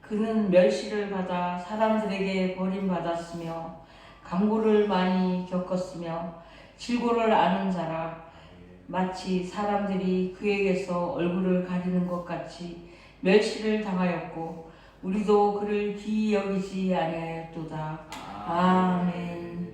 그는 멸시를 받아 사람들에게 버림받았으며 강고를 많이 겪었으며 질고를 아는 자라. 마치 사람들이 그에게서 얼굴을 가리는 것 같이 멸시를 당하였고 우리도 그를 기이 여기지 아니하였도다. 아멘.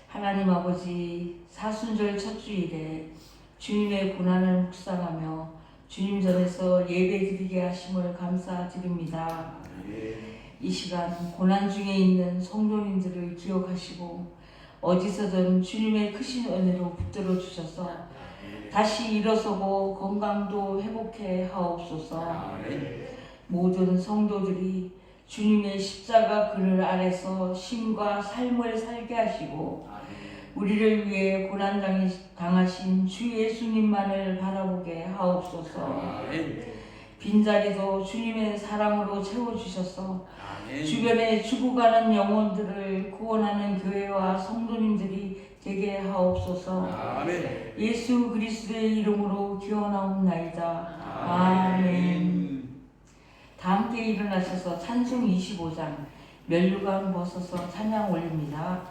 하나님 아버지, 사순절 첫 주일에 주님의 고난을 묵상하며 주님 전에서 예배드리게 하심을 감사드립니다. 이 시간 고난 중에 있는 성도님들을 기억하시고 어디서든 주님의 크신 은혜로 붙들어 주셔서 다시 일어서고 건강도 회복해 하옵소서. 모든 성도들이 주님의 십자가 그늘 아래서 심과 삶을 살게 하시고 우리를 위해 고난 당하신 주 예수님만을 바라보게 하옵소서. 빈자리도 주님의 사랑으로 채워주셔서 주변에 죽어가는 영혼들을 구원하는 교회와 성도님들이 되게 하옵소서. 예수 그리스도의 이름으로 기원하옵나이다. 아멘. 다 함께 일어나셔서 찬송 25장 면류관 벗어서 찬양 올립니다.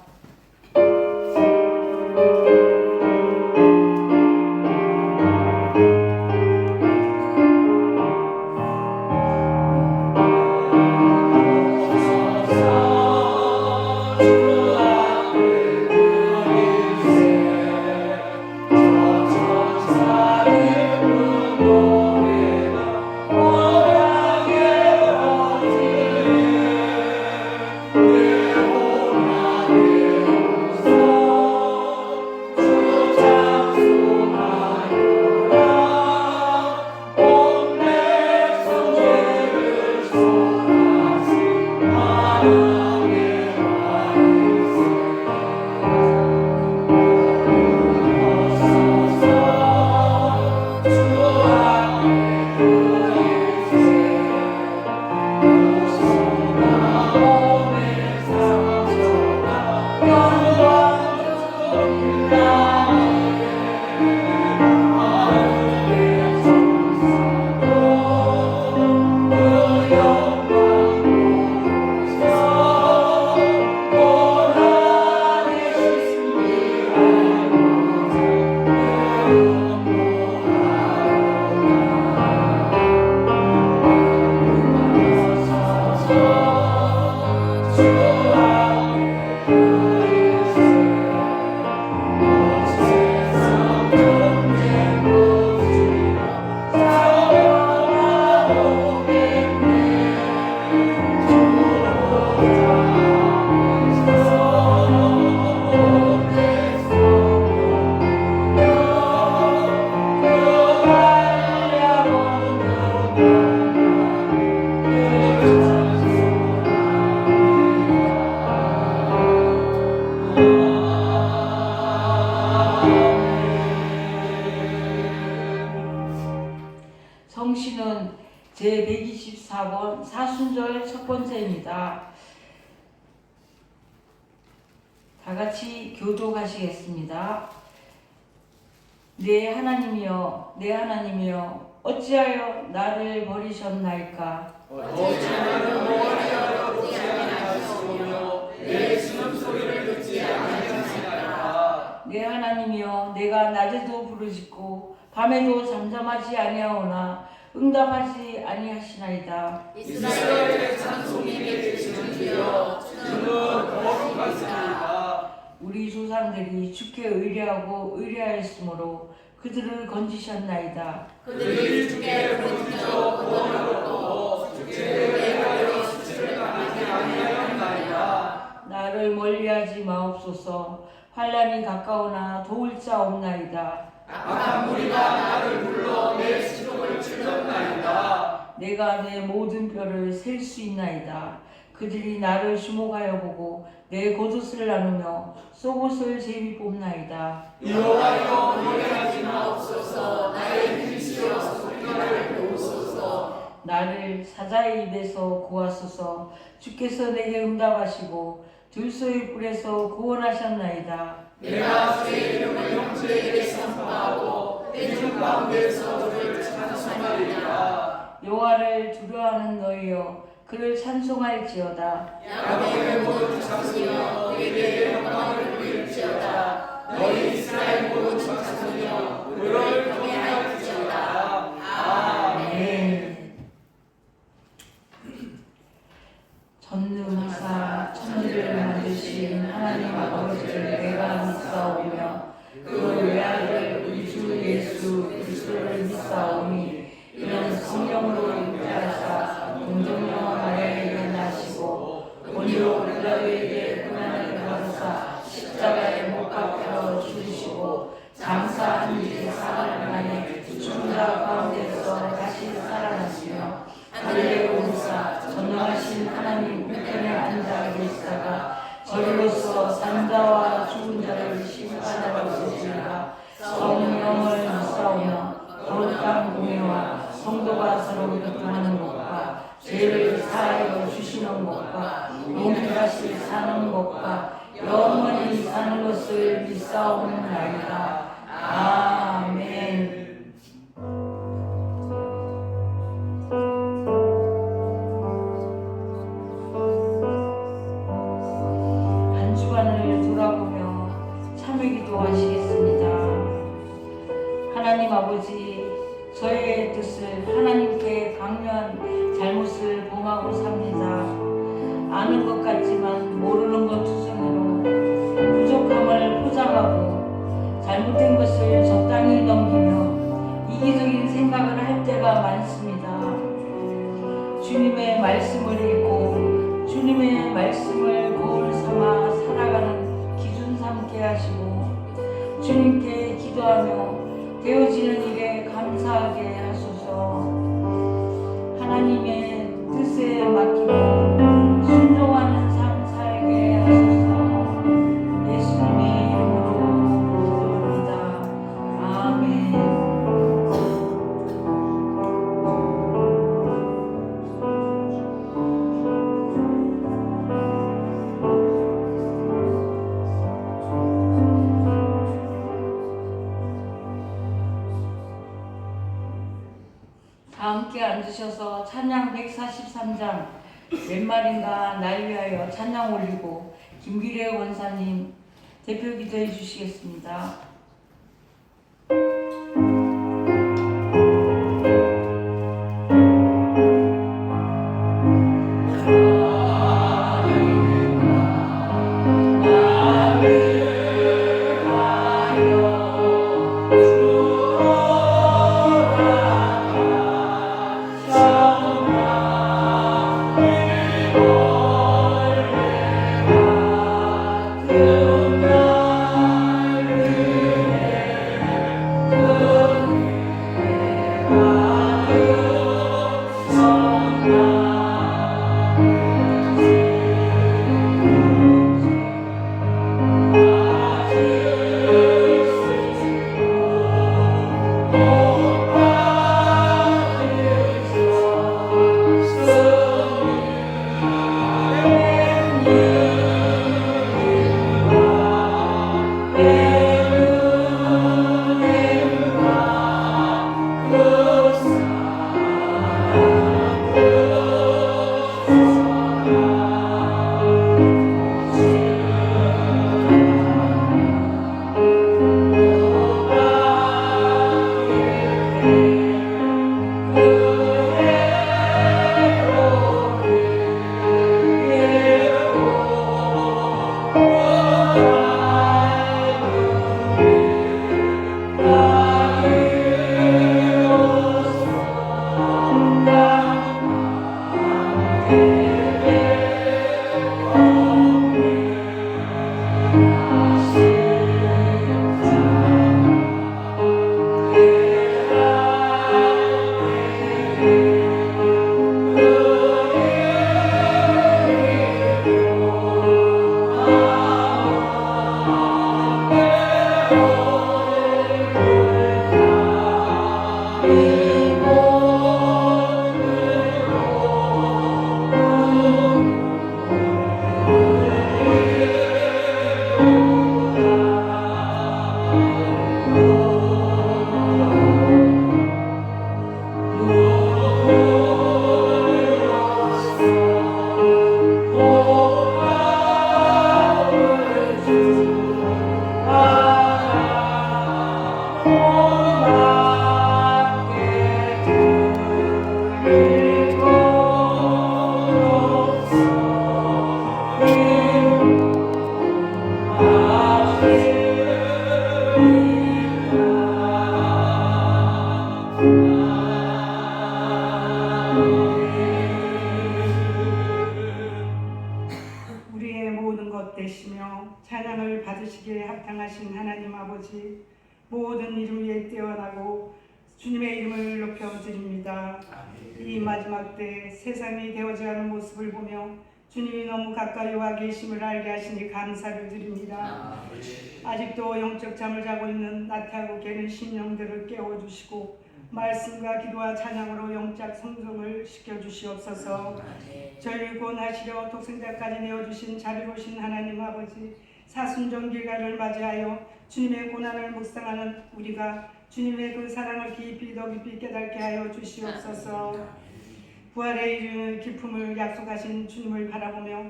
성신은 제124번 사순절 첫 번째입니다. 다 같이 교독하시겠습니다. 내 하나님이여, 내 하나님이여, 어찌하여 나를 버리셨나이까? 어찌하여 노하여 보지 아니하시오며 내 신음소리를 듣지 아니하시나이까? 내 하나님이여, 내가 낮에도 부르짖고 밤에도 잠잠하지 아니하오나 응답하지 아니하시나이다. 이스라엘의 찬송이 계시는 주여, 주는 거룩하시나이다. 우리 조상들이 주께 의뢰하고 의뢰하였으므로 그들을 건지셨나이다. 그들이 주께 부르짖어 구원을 얻고 주께 의뢰하여 수치를 당하지 아니하였나이다. 나를 멀리하지 마옵소서. 환란이 가까우나 도울 자 없나이다. 악한 무리가 나를 불러 내 시종을 찔렀나이다. 내가 내 모든 뼈를 셀 수 있나이다. 그들이 나를 주목하여 보고 내 겉옷을 나누며 속옷을 제비 뽑나이다. 여호와여 노래하지 마옵소서. 나의 힘이시여 속죄를 배우소서. 나를 사자의 입에서 구하소서. 주께서 내게 응답하시고 들소의 뿔에서 구원하셨나이다. 내가 주의 이름을 형제에게 선포하고 대중 가운데서 그를 찬송하리라. 여호와를 두려워하는 너희여 그를 찬송할지어다. 야곱의 모든 자손이여 그에게 영광을 돌릴지어다. 너희 이스라엘 모든 자손이여 그를 경외할지어다. 아멘. 전능하사 천지를 만드신 하나님 아버지를 내가 믿사오며 그 외아들 우리 주 예수 그리스도를 믿사오니 이는 성령으로 잉태하사 동정녀 마리아에게 나시고 본요 빌라도에게 고난을 받으사 십자가에 못 박혀 죽으시고 장사한 지 사흘 만에 죽은 자 가운데서 다시 살아나시며 하늘에 오르사 전능하신 하나님 우편에 앉아 계시다가 저리로서 산 자와 죽은 자를 심판하러 오시리라. 성령을 믿사오며 거룩한 공예와 성도가 서로 교통하는 것과 죄를 사하여 주시는 것과 몸이 다시 사는 것과 영원히 사는 것을 믿사옵나이다. 아멘. 한 주간을 돌아보며 참회기도 하시겠습니다. 하나님 아버지, 저희의 뜻을 하나님께 강요한 잘못을 범하고 삽니다. 아는 것 같지만 모르는 것 투성이로 부족함을 포장하고 잘못된 것을 적당히 넘기며 이기적인 생각을 할 때가 많습니다. 주님의 말씀을 읽고 주님의 말씀을 거울 삼아 살아가는 기준 삼게 하시고 주님께 기도하며 되어지는 일에 감사하게 하소서. 하나님의 뜻에 맡기고 순종하는 삶 살게 하소서. 예수님의 이름으로 기도합니다. 아멘. 다 함께 앉으셔서 찬양 143장 웬 말인가 날 위하여 찬양 올리고 김기래 원사님 대표 기도해 주시겠습니다. 그 아버지에 합당하신 하나님 아버지, 모든 이름 위에 뛰어나고 주님의 이름을 높여드립니다. 이 마지막 때 세상이 되어져가는 모습을 보며 주님이 너무 가까이 와 계심을 알게 하시니 감사를 드립니다. 아직도 영적 잠을 자고 있는 나태하고 깨는 심령들을 깨워주시고 말씀과 기도와 찬양으로 영적 성장을 시켜주시옵소서. 저희를 구원하시려 독생자까지 내어주신 자비로우신 하나님 아버지, 사순종 길가를 맞이하여 주님의 고난을 묵상하는 우리가 주님의 그 사랑을 깊이 더 깊이 깨닫게 하여 주시옵소서. 부활의 이르는 기쁨을 약속하신 주님을 바라보며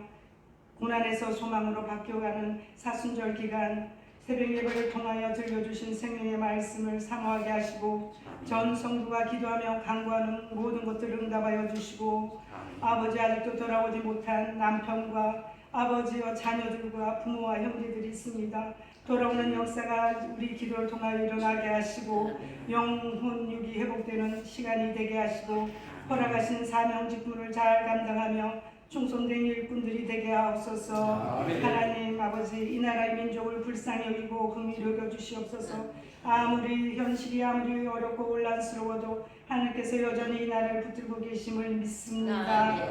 고난에서 소망으로 바뀌어가는 사순절 기간, 새벽 예배를 통하여 들려주신 생명의 말씀을 사모하게 하시고 전 성도가 기도하며 간구하는 모든 것들을 응답하여 주시고 아버지, 아직도 돌아오지 못한 남편과 아버지와 자녀들과 부모와 형제들이 있습니다. 돌아오는 역사가 우리 기도를 통하여 일어나게 하시고 영혼 육이 회복되는 시간이 되게 하시고 허락하신 사명 직분을 잘 감당하며 충성된 일꾼들이 되게 하옵소서. 하나님 아버지, 이 나라의 민족을 불쌍히 여기고 긍휼히 여겨 주시옵소서. 아무리 현실이 아무리 어렵고 혼란스러워도 하나님께서 여전히 이 나라를 붙들고 계심을 믿습니다.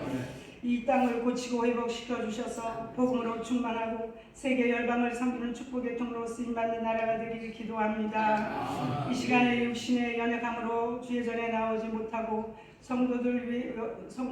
이 땅을 고치고 회복시켜 주셔서 복음으로 충만하고 세계 열방을 섬기는 축복의 통로로 쓰임받는 나라가 되기를 기도합니다. 이 시간에 육신의 연약함으로 주의 전에 나오지 못하고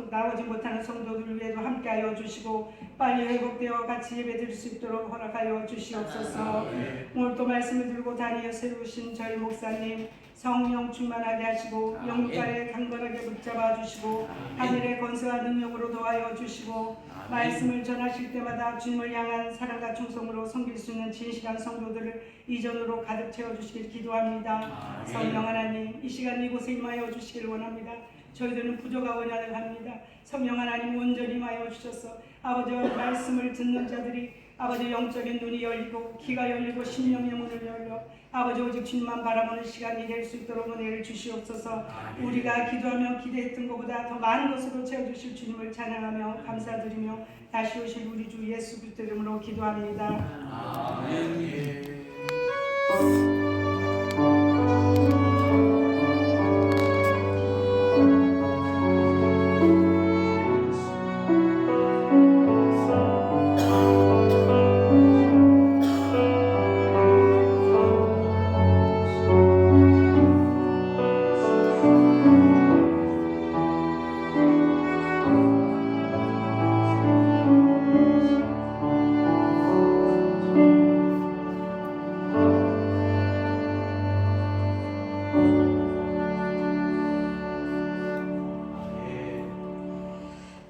나오지 못하는 성도들 위에도 함께하여 주시고 빨리 회복되어 같이 예배드릴 수 있도록 허락하여 주시옵소서. 오늘 또 말씀을 들고 다니어 세우신 저희 목사님 성령 충만하게 하시고 영육간에 강건하게 붙잡아 주시고 하늘의 권세와 능력으로 도와여 주시고 말씀을 전하실 때마다 주님을 향한 사랑과 충성으로 섬길 수 있는 진실한 성도들을 이전으로 가득 채워주시길 기도합니다. 성령 하나님, 이 시간 이곳에 임하여 주시길 원합니다. 저희들은 부족하고 연약합니다. 성령 하나님 온전히 임하여 주셔서 아버지의 말씀을 듣는 자들이 아버지 영적인 눈이 열리고 귀가 열리고 심령의 문을 열려 아버지 오직 주님만 바라보는 시간이 될 수 있도록 은혜를 주시옵소서. 우리가 기도하며 기대했던 것보다 더 많은 것으로 채워주실 주님을 찬양하며 감사드리며 다시 오실 우리 주 예수 그리스도 이름으로 기도합니다. 아멘.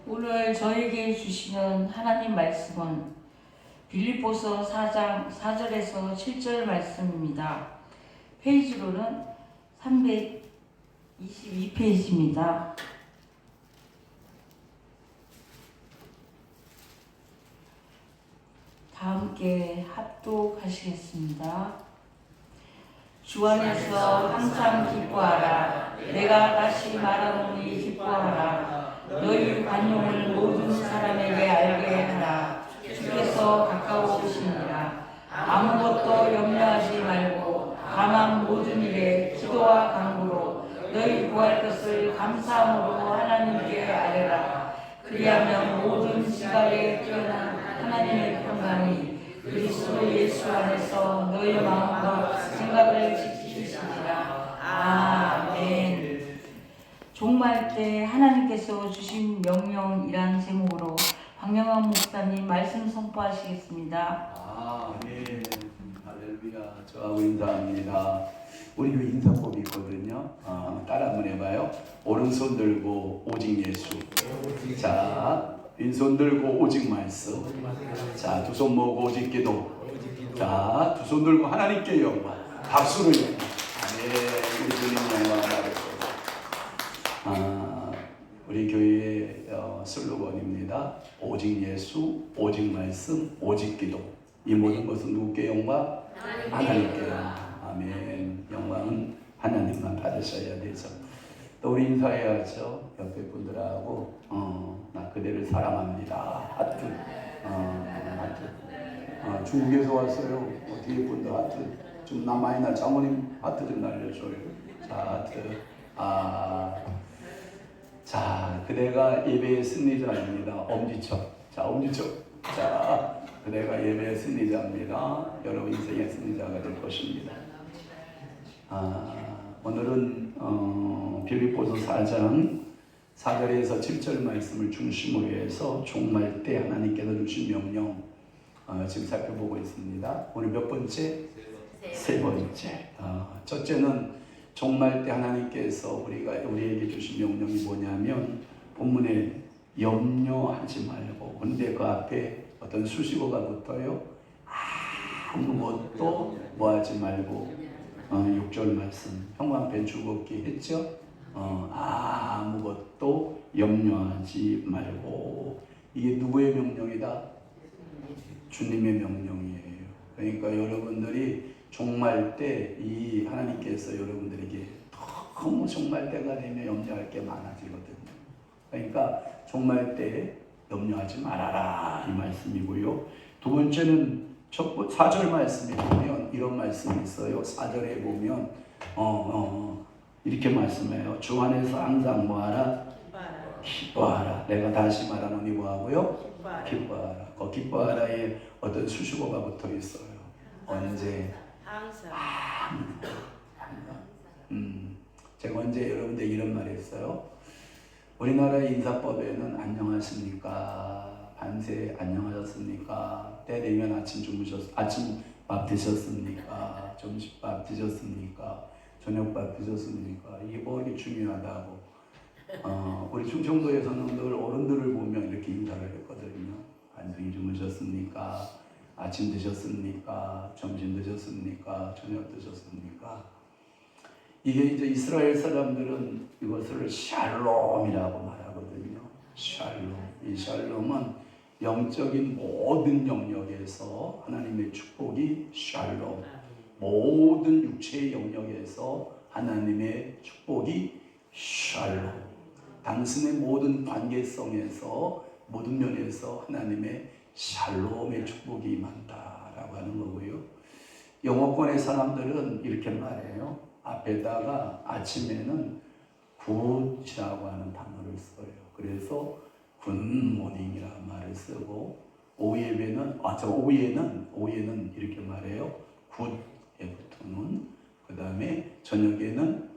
오늘 저에게 주시는 하나님 말씀은 빌립보서 4장 4절에서 7절 말씀입니다. 페이지로는 322페이지입니다. 다 함께 합독하시겠습니다. 주 안에서 항상 기뻐하라. 내가 다시 말하노니 기뻐하라. 너희 관용을 모든 사람에게 알게 하라. 주께서 가까우시니라. 아무것도 염려하지 말고 다만 모든 일에 기도와 간구로 너희 구할 것을 감사함으로 하나님께 아뢰라. 그리하면 모든 지각에 뛰어난 하나님의 평강이 그리스도 예수 안에서 너희 마음과 생각을 지키시리라. 아멘. 종말 때 하나님께서 주신 명령이란 제목으로 박명환 목사님 말씀 선포하시겠습니다. 아멘. 할렐루야. 저하고 인사합니다. 우리 교회 인사법이 있거든요. 따라 한번 해봐요. 오른손 들고 오직 예수. 자, 왼손 들고 오직 말씀. 자, 두 손 모으고 오직 기도. 자, 두 손 들고 하나님께 영광. 박수를. 아멘. 우리 주님 영광을 받으소서. 우리 교회의 슬로건입니다. 오직 예수, 오직 말씀, 오직 기도. 이 모든 것은 누구께 영광? 하나님께 영광. 아멘. 영광은 하나님만 받으셔야 되죠. 또 우리 인사해야죠. 옆에 분들하고 나 그대를 사랑합니다. 하트. 하트. 중국에서 왔어요. 뒤에 분들 하트 좀 남아있나 장모님 하트 좀 날려줘요. 자 하트. 자 그대가 예배의 승리자입니다. 엄지척. 자 엄지척. 자 그대가 예배의 승리자입니다. 여러분 인생의 승리자가 될 것입니다. 오늘은 빌립보서 4장 4절에서 7절 말씀을 중심으로 해서 종말 때 하나님께서 주신 명령 지금 살펴보고 있습니다. 오늘 몇 번째? 세 번째. 첫째는 종말 때 하나님께서 우리에게 주신 명령이 뭐냐면 본문에 염려하지 말고, 근데 그 앞에 어떤 수식어가 붙어요. 아무것도 뭐하지 말고. 6절 말씀 형광펜 주걱기 했죠. 아무것도 염려하지 말고. 이게 누구의 명령이다? 주님의 명령이에요. 그러니까 여러분들이 종말 때 이 하나님께서 여러분들에게 너무 종말 때가 되면 염려할 게 많아지거든요. 그러니까 종말 때 염려하지 말아라 이 말씀이고요. 두 번째는 4절 말씀에 보면 이런 말씀이 있어요. 4절에 보면 이렇게 말씀해요. 주 안에서 항상 뭐하라? 기뻐하라. 내가 다시 말하노니 뭐하고요? 기뻐하라. 그 기뻐하라에 어떤 수식어가 붙어 있어요. 언제? 항상. 제가 언제 여러분들 이런 말 했어요. 우리나라의 인사법에는 안녕하십니까? 밤새 안녕하셨습니까? 때 되면 아침밥 드셨습니까? 점심밥 드셨습니까? 저녁밥 드셨습니까? 이게 뭐 이렇게 중요하다고. 우리 충청도에서는 늘 어른들을 보면 이렇게 인사를 했거든요. 안녕히 주무셨습니까? 아침 드셨습니까? 점심 드셨습니까? 저녁 드셨습니까? 이게 이제 이스라엘 사람들은 이것을 샬롬이라고 말하거든요. 샬롬. 이 샬롬은 영적인 모든 영역에서 하나님의 축복이 샬롬. 모든 육체의 영역에서 하나님의 축복이 샬롬. 당신의 모든 관계성에서 모든 면에서 하나님의 샬롬의 축복이 임한다라고 하는 거고요. 영어권의 사람들은 이렇게 말해요. 앞에다가 아침에는 굿이라고 하는 단어를 써요. 그래서 굿모닝이라는 말을 쓰고 오후에는 이렇게 말해요. 굿에 붙는, 그 다음에 저녁에는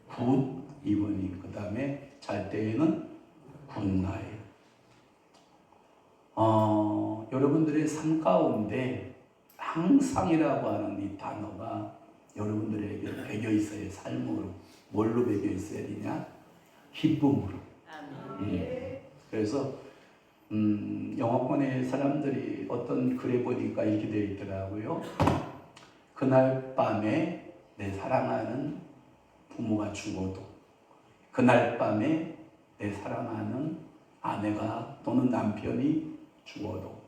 굿 이브닝, 그 다음에 잘 때에는 굿나잇. 여러분들의 삶 가운데 항상이라고 하는 이 단어가 여러분들에게 배겨 있어야 삶으로. 뭘로 배겨 있어야 되냐? 기쁨으로. 그래서 영어권의 사람들이 어떤 글에 보니까 이렇게 되어 있더라고요. 그날 밤에 내 사랑하는 부모가 죽어도, 그날 밤에 내 사랑하는 아내가 또는 남편이 죽어도,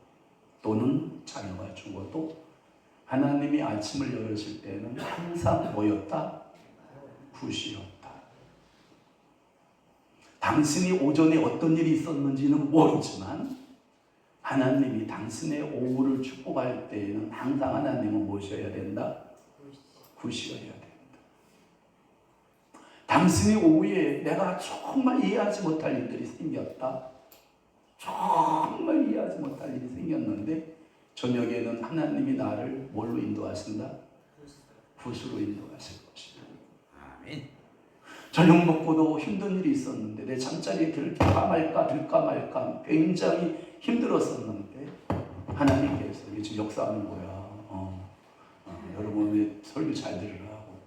또는 자녀가 죽어도 하나님이 아침을 열으실 때는 항상 뭐였다? 굿이었다. 당신이 오전에 어떤 일이 있었는지는 모르지만 하나님이 당신의 오후를 축복할 때에는 항상 하나님은 모셔야 된다? 굿이어야 된다. 당신이 오후에 내가 정말 이해하지 못할 일들이 생겼다. 정말 이해하지 못할 일이 생겼는데 저녁에는 하나님이 나를 뭘로 인도하신다? 굿으로 인도하실 것이다. 아멘. 저녁 먹고도 힘든 일이 있었는데 내 잠자리에 들까 말까 굉장히 힘들었었는데 하나님께서 이게 지금 역사하는 거야. 여러분의 설교 잘 들으라고.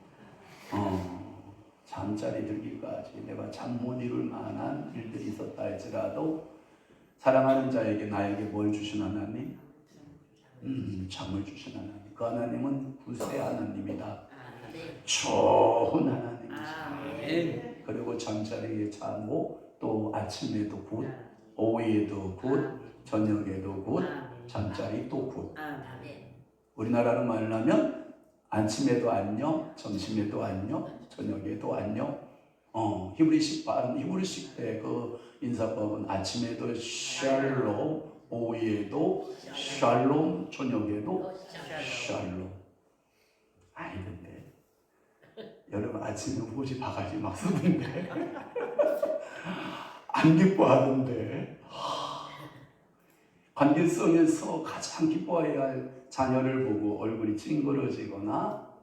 잠자리 들기까지 내가 잠 못 이룰 만한 일들이 있었다 할지라도 사랑하는 자에게 나에게 뭘 주신 하나님? 잠을 주신 하나님. 그 하나님은 굿의 하나님이다. 좋은 하나님이시다. 그리고 잠자리에 자고 또 아침에도 굿, 오후에도 굿, 저녁에도 굿, 잠자리 또 굿. 우리나라로 말하면 아침에도 안녕, 점심에도 안녕, 저녁에도 안녕. 히브리식 때 그 인사법은 아침에도 샬롬, 오후에도 샬롬, 저녁에도 샬롬. 아니 근데 여러분 아침에 후지 바가지 막 쓰는데 안 기뻐하던데 관계성에서 가장 기뻐해야 할 자녀를 보고 얼굴이 찡그러지거나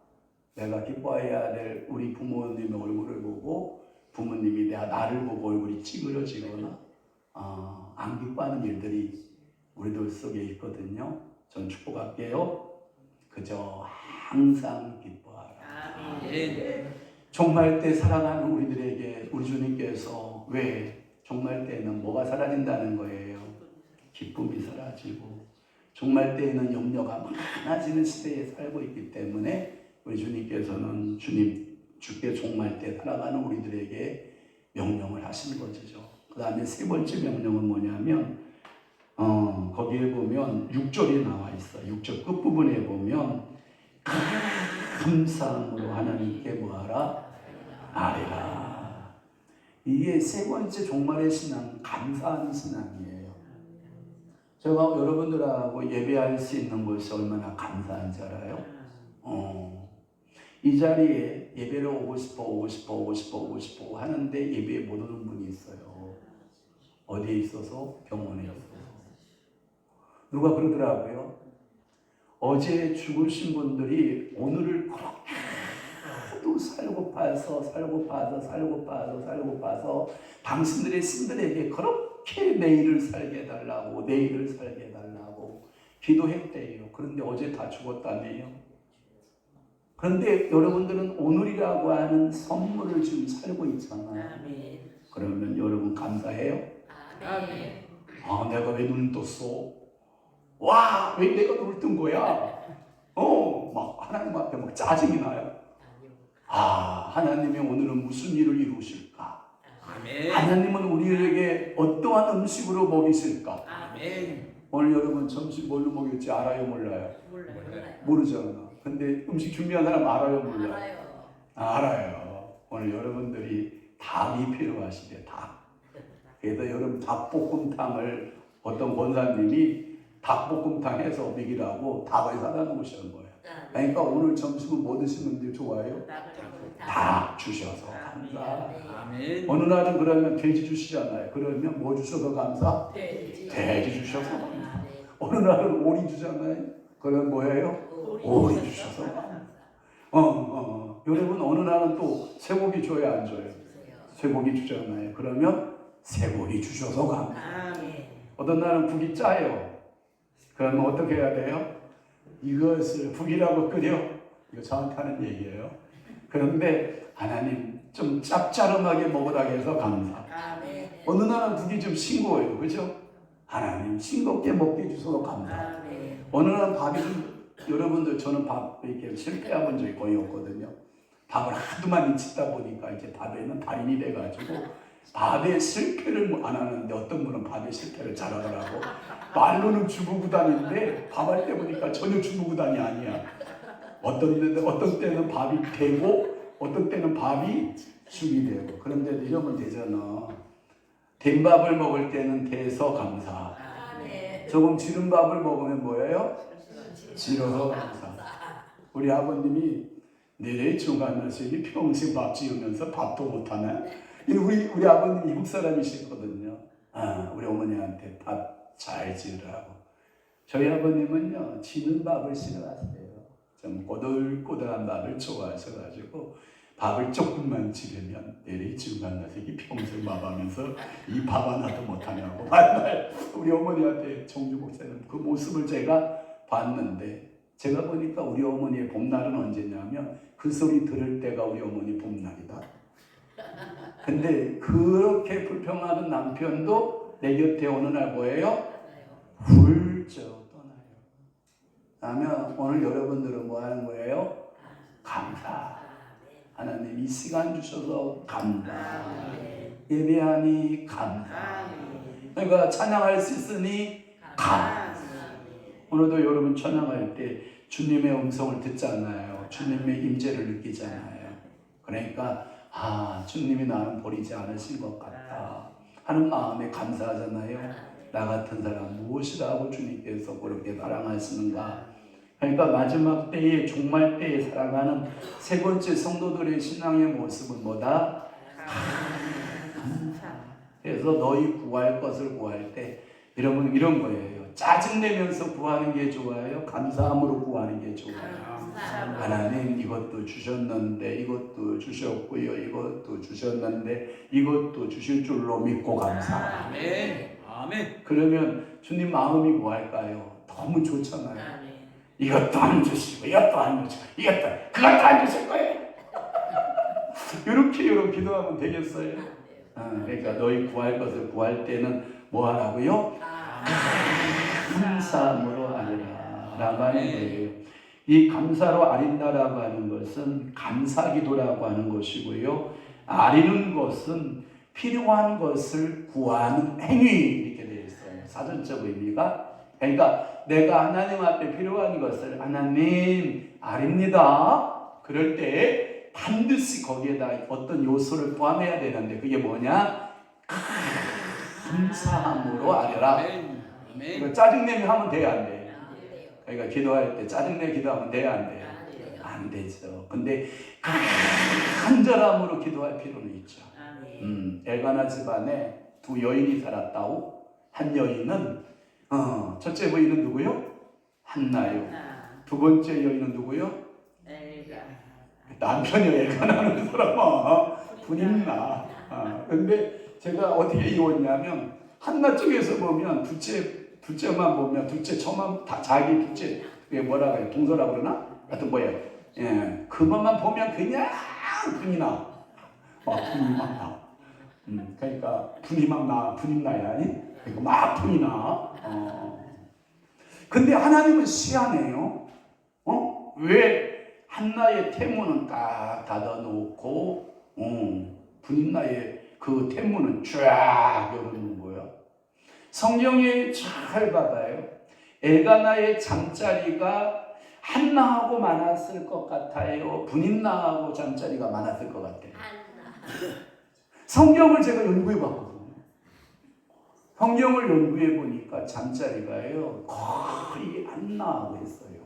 내가 기뻐해야 될 우리 부모님의 얼굴을 보고 부모님이 나를 보고 얼굴이 찡그러지거나 안 기뻐하는 일들이 우리들 속에 있거든요. 전 축복할게요. 그저 항상 기뻐하라. 종말 때 살아가는 우리들에게 우리 주님께서 왜 종말 때는 뭐가 사라진다는 거예요? 기쁨이 사라지고 종말 때에는 염려가 많아지는 시대에 살고 있기 때문에 우리 주님께서는 주께 종말 때 살아가는 우리들에게 명령을 하신 것이죠. 그 다음에 세 번째 명령은 뭐냐면 거기에 보면 6절이 나와 있어요. 6절 끝부분에 보면 감사함으로 하나님께 뭐하라? 아뢰라. 이게 세 번째 종말의 신앙, 감사하는 신앙이에요. 제가 여러분들하고 예배할 수 있는 것이 얼마나 감사한지 알아요? 이 자리에 예배를 오고 싶어 하는데 예배에 못 오는 분이 있어요. 어디에 있어서? 병원에 있어서. 누가 그러더라고요. 어제 죽으신 분들이 오늘을 하도 살고 파서 당신들의 신들에게 그렇게 내일을 살게 해달라고 기도했대요. 그런데 어제 다 죽었다네요. 그런데 여러분들은 오늘이라고 하는 선물을 지금 살고 있잖아요. 그러면 여러분 감사해요? 내가 왜 눈을 떴어? 와, 왜 내가 눈을 뜬 거야? 막 하나님 앞에 막 짜증이 나요. 하나님이 오늘은 무슨 일을 이루실까? 하나님은 우리에게 어떠한 음식으로 먹이실까? 오늘 여러분 점심 뭘로 먹일지 알아요, 몰라요? 모르잖아. 근데 음식 준비한 사람 알아요, 몰라요? 알아요. 오늘 여러분들이 닭이 필요하시대, 닭. 그래서 여러분 닭볶음탕을 어떤 권사님이 닭볶음탕 해서 먹이라고 닭을 사다 놓으시는 거예요. 그러니까 오늘 점심은 뭐 드시는 게 좋아요? 닭 주셔서 감사. 어느 날은 그러면 돼지 주시잖아요. 그러면 뭐 주셔서 감사? 돼지 주셔서 감사. 어느 날은 오리 주잖아요. 그러면 뭐예요? 오리 주셔서 감사. 여러분 어느 날은 또 쇠고기 줘야 안 줘요? 쇠고기 주잖아요. 그러면 쇠고기 주셔서 감사. 어떤 날은 국이 짜요. 그러면 어떻게 해야 돼요? 이것을 국이라고 끓여. 이거 저한테 하는 얘기예요. 그런데 하나님 좀 짭짤하게 먹으라 해서 감사. 어느 날은 국이 좀 싱거워요. 그죠? 하나님 싱겁게 먹게 해주셔서 감사. 어느 날은 밥이 좀 여러분들 저는 밥 이렇게 실패해본 적이 거의 없거든요. 밥을 하도 많이 짓다 보니까 이제 밥에는 달인이 돼가지고 밥에 실패를 안 하는데 어떤 분은 밥에 실패를 잘하더라고. 말로는 주부구단인데 밥할 때 보니까 전혀 주부구단이 아니야. 어떤 때는 밥이 되고 어떤 때는 밥이 죽이 되고. 그런데 이러면 되잖아. 된 밥을 먹을 때는 돼서 감사. 조금 지른 밥을 먹으면 뭐예요? 지러서 감사. 우리 아버님이 내 중간나시니 평생 밥 지으면서 밥도 못하네. 우리 아버님 미국 사람이시거든요. 우리 어머니한테 밥 잘 지으라고. 저희 아버님은요 지는 밥을 싫어하세요. 좀 꼬들꼬들한 밥을 좋아하셔가지고 밥을 조금만 지르면 내리 중간나시기 평생 밥하면서 이 밥 하나도 못하냐고 맨날 우리 어머니한테 종주 목사님 그 모습을 제가 봤는데 제가 보니까 우리 어머니의 봄날은 언제냐면 그 소리 들을 때가 우리 어머니 봄날이다. 근데 그렇게 불평하는 남편도 내 곁에 어느 날 뭐예요? 훌쩍 떠나요. 그러면 오늘 여러분들은 뭐 하는 거예요? 감사. 하나님 이 시간 주셔서 감사. 예배하니 감사. 그러니까 찬양할 수 있으니 감사. 오늘도 여러분 찬양할 때 주님의 음성을 듣잖아요. 주님의 임재를 느끼잖아요. 그러니까 주님이 나는 버리지 않으신 것 같다 하는 마음에 감사하잖아요. 나 같은 사람 무엇이라고 주님께서 그렇게 사랑하시는가. 그러니까 마지막 때에 종말 때에 살아가는 세 번째 성도들의 신앙의 모습은 뭐다? 감사. 그래서 너희 구할 것을 구할 때 여러분 이런 거예요. 짜증내면서 구하는 게 좋아요? 감사함으로 구하는 게 좋아요? 하나님 이것도 주셨는데 이것도 주셨고요. 이것도 주셨는데 이것도 주실 줄로 믿고 감사합니다. 아멘. 아멘. 그러면 주님 마음이 뭐할까요? 너무 좋잖아요. 이것도 안 주시고 이것도 안 주시고 이것도 그것도 안 주실 거예요. 이렇게 기도하면 되겠어요? 그러니까 너희 구할 것을 구할 때는 뭐 하라고요? 감사함으로 아뢰라 라고 하는 거예요. 이 감사로 아린다라고 하는 것은 감사기도라고 하는 것이고요. 아리는 것은 필요한 것을 구하는 행위 이렇게 되어 있어요. 사전적 의미가. 그러니까 내가 하나님 앞에 필요한 것을 하나님 아립니다. 그럴 때 반드시 거기에다 어떤 요소를 포함해야 되는데 그게 뭐냐? 감사함으로 아뢰라. 그러니까 짜증내면 하면 돼요, 안 돼요? 그러니까 기도할 때 짜증내 기도하면 돼요, 안 돼요? 안 되죠. 근데 간절함으로 기도할 필요는 있죠. 엘가나 집안에 두 여인이 살았다고. 한 여인은 첫째 부인은 누구요? 한나요. 두 번째 여인은 누구요? 남편이 엘가나는 사람아 분임나. 근데 제가 어떻게 이혼냐면 한나 쪽에서 보면 둘째만 보면 둘째 처만 다 자기 둘째 그게 뭐라고 해요? 동서라고 그러나? 하여튼 뭐예요? 예, 그것만 보면 그냥 분이 나. 분이 막 나. 그러니까 분이 막 나. 분임나야 아니? 그러니까 막 분이 나. 근데 하나님은 시하네요. 왜 한나의 태문은 딱 닫아놓고 분임나의 그 태문은 쫙 열어놓은 거야. 성경에 잘 봐봐요. 엘가나의 잠자리가 한나하고 많았을 것 같아요? 분임나하고 잠자리가 많았을 것 같아요? 성경을 제가 연구해 봤거든요. 성경을 연구해 보니까 잠자리가요 거의 한나하고 했어요.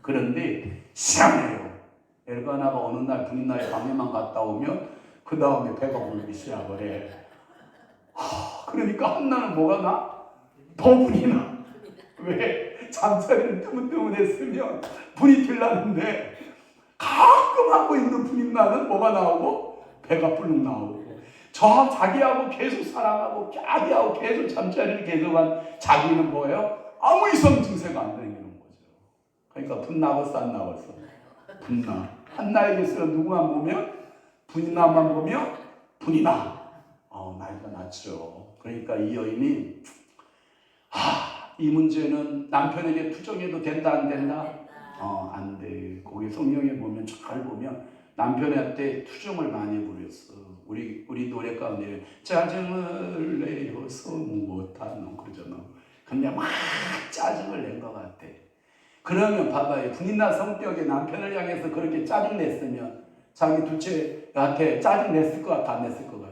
그런데 시원해요. 엘가나가 어느 날 분임나의 방에만 갔다 오면 그 다음에 배가 부르기 시작을 해. 그러니까 한나는 뭐가 나? 더 분이 나. 왜? 잠자리를 뜨문뜨문했으면 분이 들라는데 가끔 하고 있는 분임나는 뭐가 나오고? 배가 불룩 나오고. 자기하고 계속 사랑하고 자기하고 계속 잠자리를 계속한 자기는 뭐예요? 아무 이성 증세가 안 생기는 거죠. 그러니까 분 나갔어 안 나갔어? 분 나. 한나에게서 누구만 보면 분임나만 보면 분이 나. 나이가 났죠. 그러니까 이 여인이 이 문제는 남편에게 투정해도 된다 안 된다? 안 돼. 거기 성경에 보면 잘 보면 남편한테 투정을 많이 부렸어. 우리 노래 가운데 짜증을 내어서 못하노 그러잖아. 근데 막 짜증을 낸 것 같아. 그러면 봐봐요. 분인나 성격의 남편을 향해서 그렇게 짜증 냈으면 자기 둘째한테 짜증 냈을 것 같아 안 냈을 것 같아?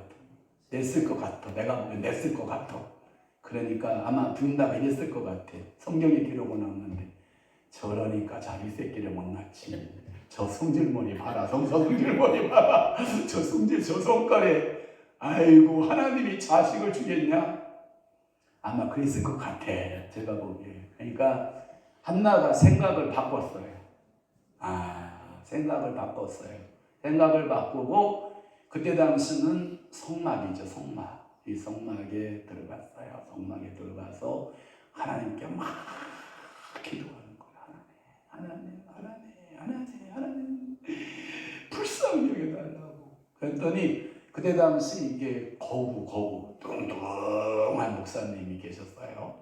냈을 것 같아. 내가 보면 냈을 것 같아. 그러니까 아마 분인나가 이랬을 것 같아. 성경에 기록은 없는데 저러니까 자기 새끼를 못 낳지. 저 성질머리 봐라. 성질머리 봐라. 저 성질 저 성깔에 아이고 하나님이 자식을 주겠냐? 아마 그랬을 것 같아. 제가 보기에. 그러니까 한나가 생각을 바꿨어요. 생각을 바꿨어요. 생각을 바꾸고 그때 당시는 성막이죠. 성막. 이 성막에 들어갔어요. 성막에 들어가서 하나님께 막 기도하는 거예요. 하나님 불쌍히 여겨달라고. 그랬더니 그때 당시 이게 거구 뚱뚱한 목사님이 계셨어요.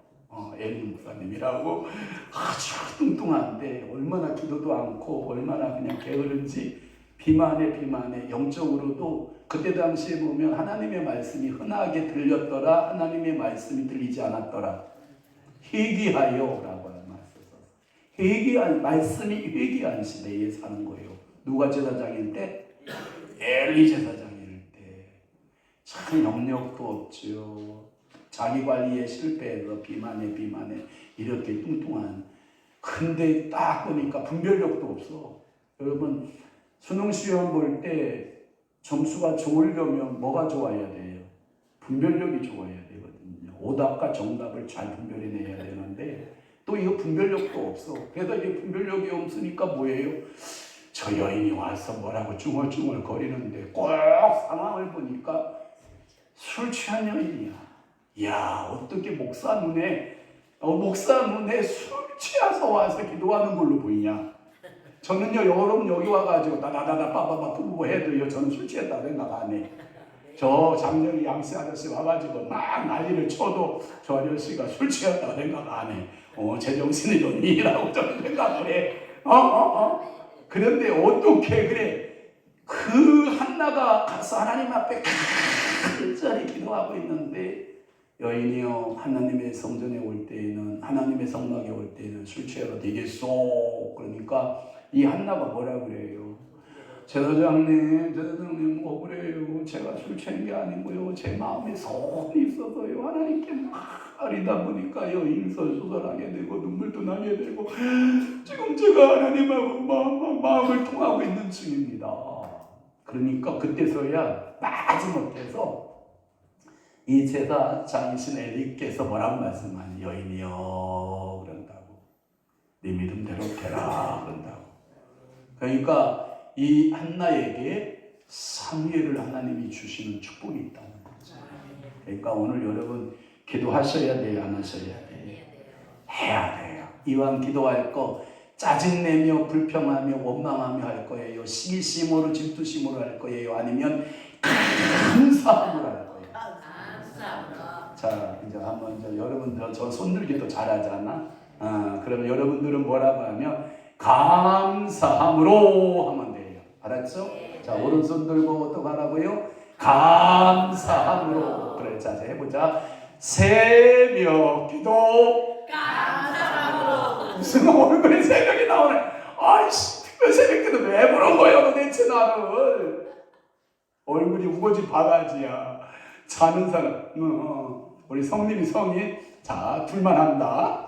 엘리 목사님이라고 아주 뚱뚱한데 얼마나 기도도 않고 얼마나 그냥 게으른지 비만에 영적으로도 그때 당시에 보면 하나님의 말씀이 흔하게 들렸더라. 하나님의 말씀이 들리지 않았더라. 회개하여 라고 하는 말씀 썼어요. 말씀이 회개한 시대에 사는 거예요. 누가 제사장일 때? 엘리 제사장일 때. 참 영역도 없죠. 자기 관리에 실패해서 비만해 이렇게 뚱뚱한. 근데 딱 보니까 분별력도 없어. 여러분 수능 시험 볼 때 점수가 좋으려면 뭐가 좋아야 돼요? 분별력이 좋아야 되거든요. 오답과 정답을 잘 분별해내야 되는데 또 이거 분별력도 없어. 그래서 이게 분별력이 없으니까 뭐예요? 저 여인이 와서 뭐라고 중얼중얼 거리는데 꼭 상황을 보니까 술 취한 여인이야. 야, 어떻게 목사 눈에 술 취해서 와서 기도하는 걸로 보이냐? 저는요, 여러분 여기 와가지고 다다다다 빠바바 부부 해도요, 저는 술 취했다 생각 안 해. 저 장년이 양씨 아저씨 와가지고 막 난리를 쳐도 저 아저씨가 술 취했다 생각 안 해. 제정신이 좋니라고 저는 생각을 해. 그런데 어떻게 그래? 그 한나가 가서 하나님 앞에 간절히 기도하고 있는데 여인이요, 하나님의 성전에 올 때에는, 하나님의 성막에 올 때에는 술 취해가 되겠소. 그러니까 이 한나가 뭐라 그래요? 제사장님 억울해요. 제가 술 취한 게 아니고요, 제 마음에 소원이 있어서요, 하나님께 막 아리다 보니까요, 일설수설하게 되고 눈물도 나게 되고 지금 제가 하나님하고 마음을 통하고 있는 중입니다. 그러니까 그때서야 마지못해서 이 제사장이신 엘리께서 뭐라고 말씀하니? 여인이여 그런다고. 네 믿음대로 되라 그런다고. 그러니까 이 한나에게 사무엘을 하나님이 주시는 축복이 있다는 거죠. 그러니까 오늘 여러분 기도하셔야 돼요, 안 하셔야 돼요? 해야 돼요. 이왕 기도할 거 짜증내며 불평하며 원망하며 할 거예요? 시기심으로 질투심으로 할 거예요? 아니면 감사함으로 할 거예요? 자, 이제 한번 여러분들 저 손들기도 잘하잖아. 그러면 여러분들은 뭐라고 하면 감사함으로 하면 돼요. 알았죠? 자, 오른손 들고 어떻게 하라고요? 감사함으로. 그래, 자, 해보자. 새벽 기도 감사함으로. 무슨 얼굴에 새벽이 나오네. 아이씨, 특별 새벽 기도 왜 부른 거예요 도대체 나를. 얼굴이 우거지 바가지야. 자는 사람, 우리 성님이 성이, 자, 둘만 한다.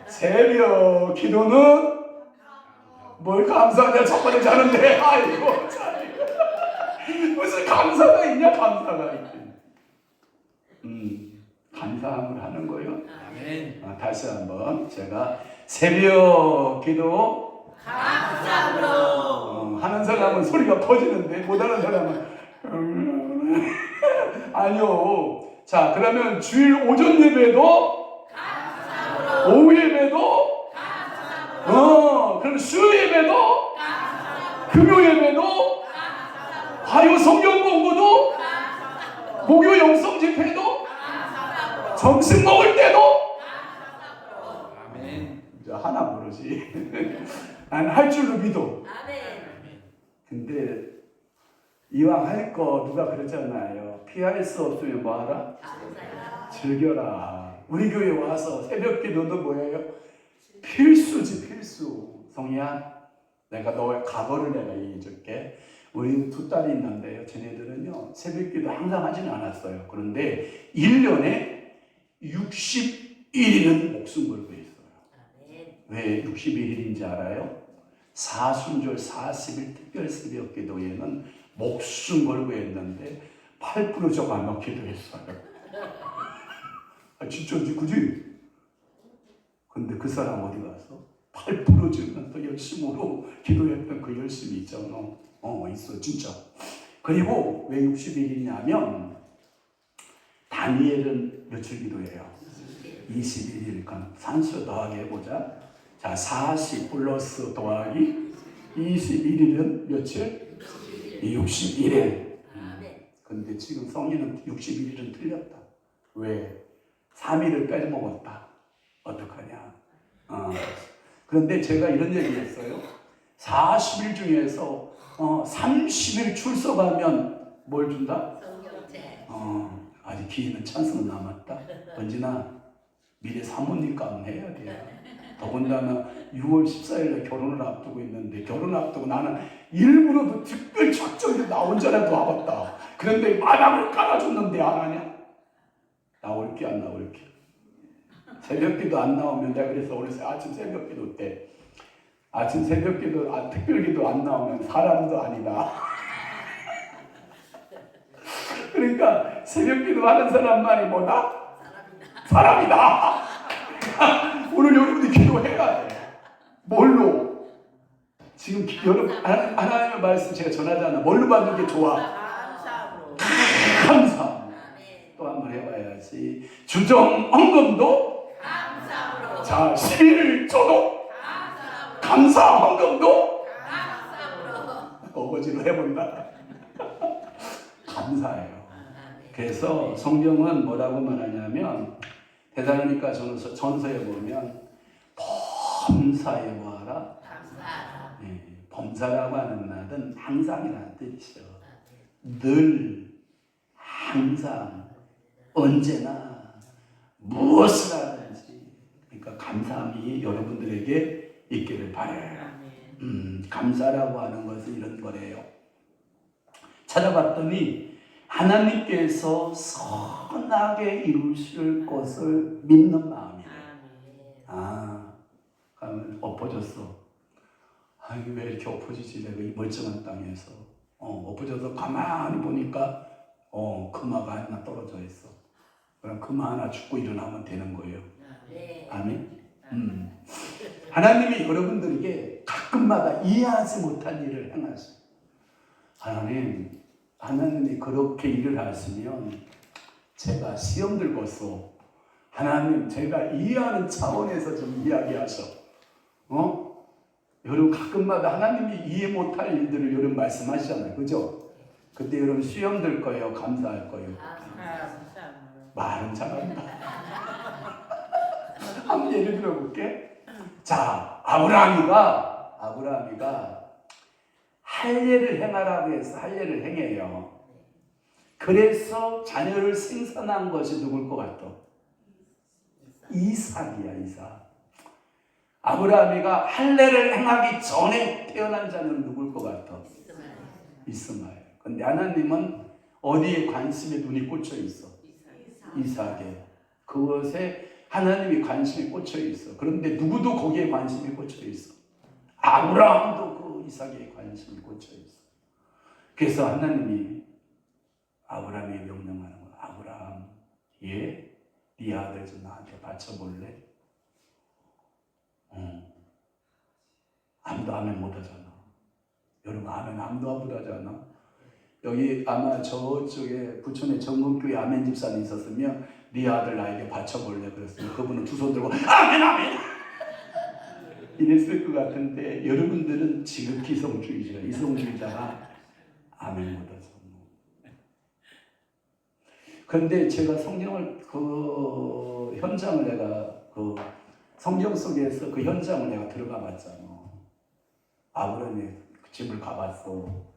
새벽 기도는 뭘 감사하냐, 첫 번째 자는데, 아이고, 참. 무슨 감사가 있냐, 감사가 있긴. 감사함을 하는 거요. 다시 한번 제가 새벽 기도 감사함으로 하는 사람은 소리가 퍼지는데 못하는 사람은 아니요. 자, 그러면 주일 오전 예배도 감사함으로, 오후 예배도 감사함으로, 그럼 수요 예배도 감사함으로, 금요 예배도 감사함으로, 화요 성경 공부도 감사함으로, 목요 영성 집회도 감사함으로, 점심 먹을 때도 감사함으로. 아멘. 이제 하나 모르지. 난 할 줄로 믿어. 아멘. 근데 이왕 할 거 누가 그랬잖아요. 피할 수 없으면 뭐하라? 즐겨라. 우리 교회 와서 새벽 기도는 뭐예요? 필수지, 필수. 성희야, 내가 너의 과거를 내가 얘기해줄게. 우리 두 딸이 있는데요, 쟤네들은요 새벽 기도 항상 하지는 않았어요. 그런데 1년에 60일은 목숨 걸고 있어요. 왜 61일인지 알아요? 사순절 40일 특별 새벽 기도에는 목숨 걸고 했는데 8% 적 안 넣기도 했어요. 진짜지, 그지? 근데 그 사람 어디 가서 8% 주면 또 열심으로 기도했던 그 열심이 있잖아. 있어, 진짜. 그리고 왜 61일이냐면 다니엘은 며칠 기도해요? 21일. 그럼 산수 더하기 해보자. 자, 40 플러스 더하기 21일은 며칠? 61일. 근데 지금 성인은 61일은 틀렸다. 왜? 3일을 빼먹었다. 어떡하냐? 그런데 제가 이런 얘기 했어요. 40일 중에서 30일 출석하면 뭘 준다? 성경책. 아직 기회는 찬스는 남았다. 언제나 미래 사모님 값은 해야 돼요. 더군다나 6월 14일에 결혼을 앞두고 있는데, 결혼 앞두고 나는 일부러도 특별 작정해서 나 혼자라도 와봤다. 그런데 마당을 깔아줬는데 안 하냐? 나올게 안 나올게. 새벽기도 안 나오면 내가 그래서 오늘 아침 새벽기도 때 아침 새벽기도 특별기도 안 나오면 사람도 아니다. 그러니까 새벽기도 하는 사람만이 뭐다? 사람이다. 오늘 여러분이 기도해야 돼. 뭘로? 지금 여러분 하나님의 말씀 제가 전하잖아. 뭘로 받는 게 좋아? 감사. 또 한번 해봐야지. 주정 헌금도 감사로. 자, 실조도 감사 헌금도 감사로. 어거지로 해본다. 감사해요. 그래서 성경은 뭐라고 말하냐면 대사로니까 전서에 보면 범사에 뭐하라? 감사하라. 네, 범사라고 하는 말은 항상이라는 뜻이죠. 늘 항상 언제나 무엇을 하든지 그러니까 감사함이 여러분들에게 있기를 바라요. 감사라고 하는 것은 이런 거래요. 찾아봤더니 하나님께서 선하게 이루실 것을 믿는 마음이에요. 그러면 엎어졌어. 이게 왜 이렇게 엎어지지? 내가 이 멀쩡한 땅에서 엎어져서 가만히 보니까 금화가 하나 떨어져 있어. 그럼 금화 하나 죽고 일어나면 되는 거예요. 아멘. 하나님이 여러분들에게 가끔마다 이해하지 못한 일을 행하셔. 하나님이 그렇게 일을 하시면 제가 시험 들고서 하나님 제가 이해하는 차원에서 좀 이야기하셔. 여러분 가끔마다 하나님이 이해 못할 일들을 여러분 말씀하시잖아요. 그죠? 그때 여러분 시험 들 거예요? 감사할 거예요? 말은 잘한다. 한번 예를 들어볼게. 자, 아브라함이가 할례를 행하라고 해서 할례를 행해요. 그래서 자녀를 생산한 것이 누굴 것 같아? 이삭이야, 이삭. 아브라함이가 할례를 행하기 전에 태어난 자녀는 누굴 것 같아? 이스마엘. 근데 하나님은 어디에 관심에 눈이 꽂혀 있어? 이삭에. 그것에 하나님이 관심이 꽂혀 있어. 그런데 누구도 거기에 관심이 꽂혀 있어. 아브라함도 그 이삭에 관심이 꽂혀 있어. 그래서 하나님이 아브라함에게 명령하는 거야. 아브라함, 네 아들 좀 나한테 바쳐볼래? 아무도 아멘 못하잖아. 여러분 아무도 못하잖아. 여기 아마 저쪽에 부천에 정금교회 아멘 집사님 있었으면 네 아들 나에게 바쳐볼래 그랬으면 그분은 두 손 들고 아멘 이랬을 것 같은데 여러분들은 지극히 이성주의자가 아멘 못하죠. 그런데 제가 성경을 그 현장을 내가 그 성경 속에서 그 현장을 내가 들어가 봤잖아. 아브라함의 집을 가봤어.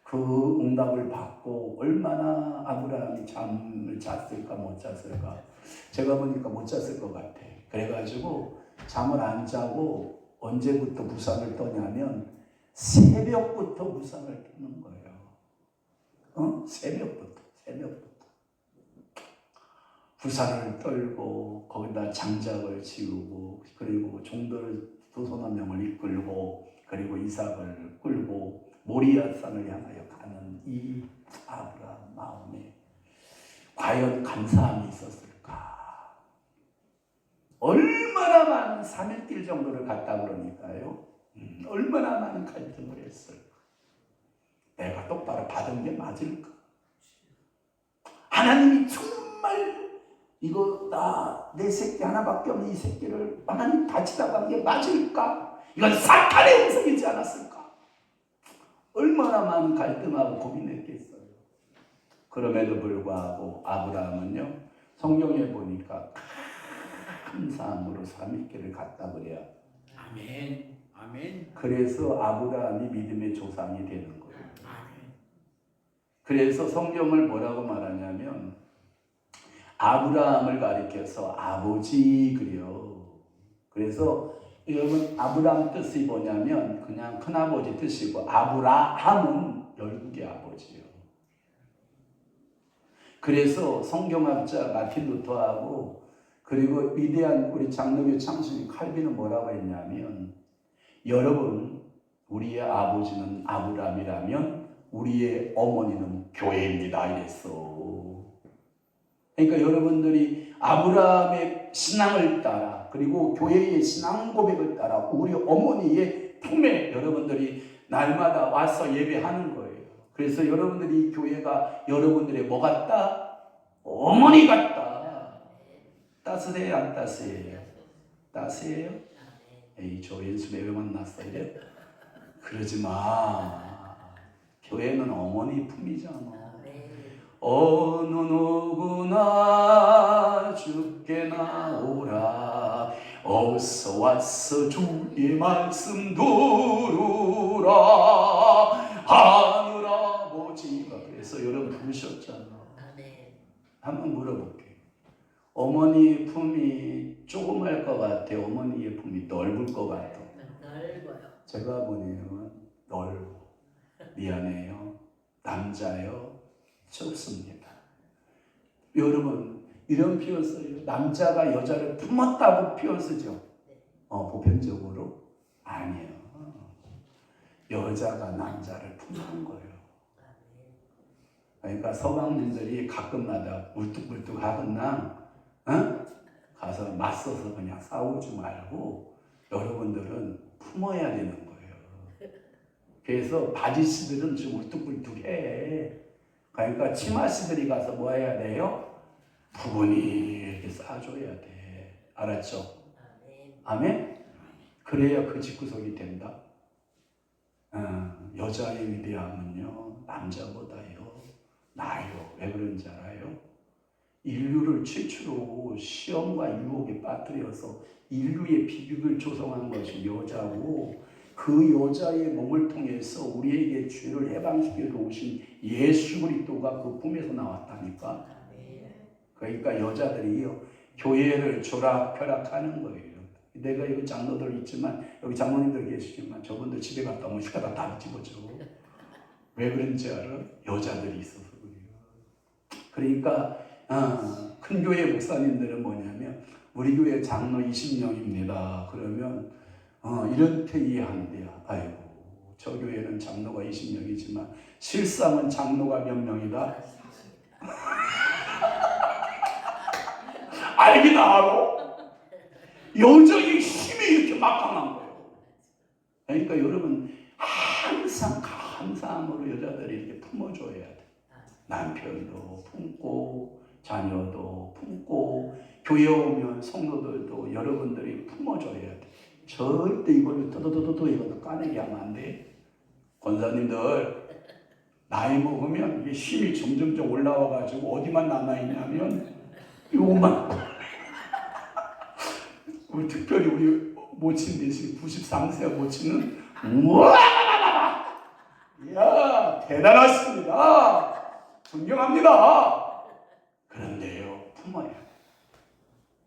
그 응답을 받고 얼마나 아브라함이 잠을 잤을까 못 잤을까. 제가 보니까 못 잤을 것 같아. 그래가지고 잠을 안 자고 언제부터 무상을 떠냐면 새벽부터 무상을 떠는 거예요. 새벽부터. 부산을 떨고 거기다 장작을 지우고 그리고 종들 두서너 명을 이끌고 그리고 이삭을 끌고 모리아산을 향하여 가는 이 아브라함 마음에 과연 감사함이 있었을까? 얼마나 많은 3일길 정도를 갔다 그러니까요. 얼마나 많은 갈등을 했을까? 내가 똑바로 받은 게 맞을까? 하나님이 정말 이거 내 새끼 하나밖에 없는 이 새끼를 하나님 바치라고 한 게 맞을까? 이건 사탄의 음성이지 않았을까? 얼마나 많은 갈등하고 고민했겠어요. 그럼에도 불구하고 아브라함은요 성경에 보니까 감사함으로 3일길을 갔다 그래요. 아멘. 그래서 아브라함이 믿음의 조상이 되는 거예요. 그래서 성경을 뭐라고 말하냐면 아브라함을 가리켜서 아버지 그래요. 그래서 여러분 아브라함 뜻이 뭐냐면 그냥 큰아버지 뜻이고 아브라함은 열국의 아버지예요. 그래서 성경학자 마틴 루터하고 그리고 위대한 우리 장로교 창신인 칼빈은 뭐라고 했냐면, 여러분, 우리의 아버지는 아브라함이라면 우리의 어머니는 교회입니다 이랬어. 그러니까 여러분들이 아브라함의 신앙을 따라 그리고 교회의 신앙 고백을 따라 우리 어머니의 품에 여러분들이 날마다 와서 예배하는 거예요. 그래서 여러분들이 이 교회가 여러분들의 뭐 같다? 어머니 같다. 따스해요, 안 따스해요? 따스해요? 에이, 저 예수 왜 만났어? 이래? 그러지 마. 교회는 어머니 품이잖아. 어느 누구나 주께 나오라. 어서 와서 주의 말씀 들으라. 하늘 아버지가 그래서 여러분 부르셨잖아. 한번 물어볼게요. 어머니의 품이 조그말 것 같아요? 어머니의 품이 넓을 것 같아요? 넓어요. 제가 보니까 넓어. 미안해요. 남자요. 좁습니다. 여러분, 이런 표현 써요. 남자가 여자를 품었다고 표현 쓰죠. 보편적으로 아니에요. 여자가 남자를 품는 거예요. 그러니까 서방님들이 가끔마다 물뚝물뚝 하거나 가서 맞서서 그냥 싸우지 말고 여러분들은 품어야 되는 거예요. 그래서 바지씨들은 좀 울뚝불뚝해. 그러니까 치마씨들이 가서 뭐 해야 돼요? 부분이 이렇게 싸줘야 돼. 알았죠? 아멘? 그래야 그 집구석이 된다. 여자의 위대함은요 남자보다요 나아요. 왜 그런지 알아요? 인류를 최초로 시험과 유혹에 빠뜨려서 인류의 비극을 조성한 것이 여자고, 그 여자의 몸을 통해서 우리에게 죄를 해방시켜 오신 예수 그리스도가 그 품에서 나왔다니까. 그러니까 여자들이요 교회를 조락펴락하는 거예요. 내가 여기 장로들 있지만, 여기 장로님들 계시지만 저분들 집에 갔다 오면 숟가락 다 집어줘. 왜 그런지 알아? 여자들이 있어서 그래요. 그러니까 큰 교회 목사님들은 뭐냐면, 우리 교회 장로 20명입니다. 그러면 이렇게 이해한대요. 아이고, 저 교회는 장로가 20명이지만 실상은 장로가 몇 명이다? 알긴 알아. 여자의 힘이 이렇게 막강한 거예요. 그러니까 여러분 항상 감사함으로 여자들이 이렇게 품어줘야 돼. 남편도 품고 자녀도 품고 교회 오면 성도들도 여러분들이 품어줘야 돼. 절대 이걸로 도도도도 이것도 까내기 하면 안 돼. 권사님들 나이 먹으면 이게 힘이 점점점 올라와가지고 어디만 남아있냐면 요것만. 우리 특별히 우리 모친 대신 93세 모친은 우와! 이야 대단하십니다. 존경합니다. 그런데요 품어요.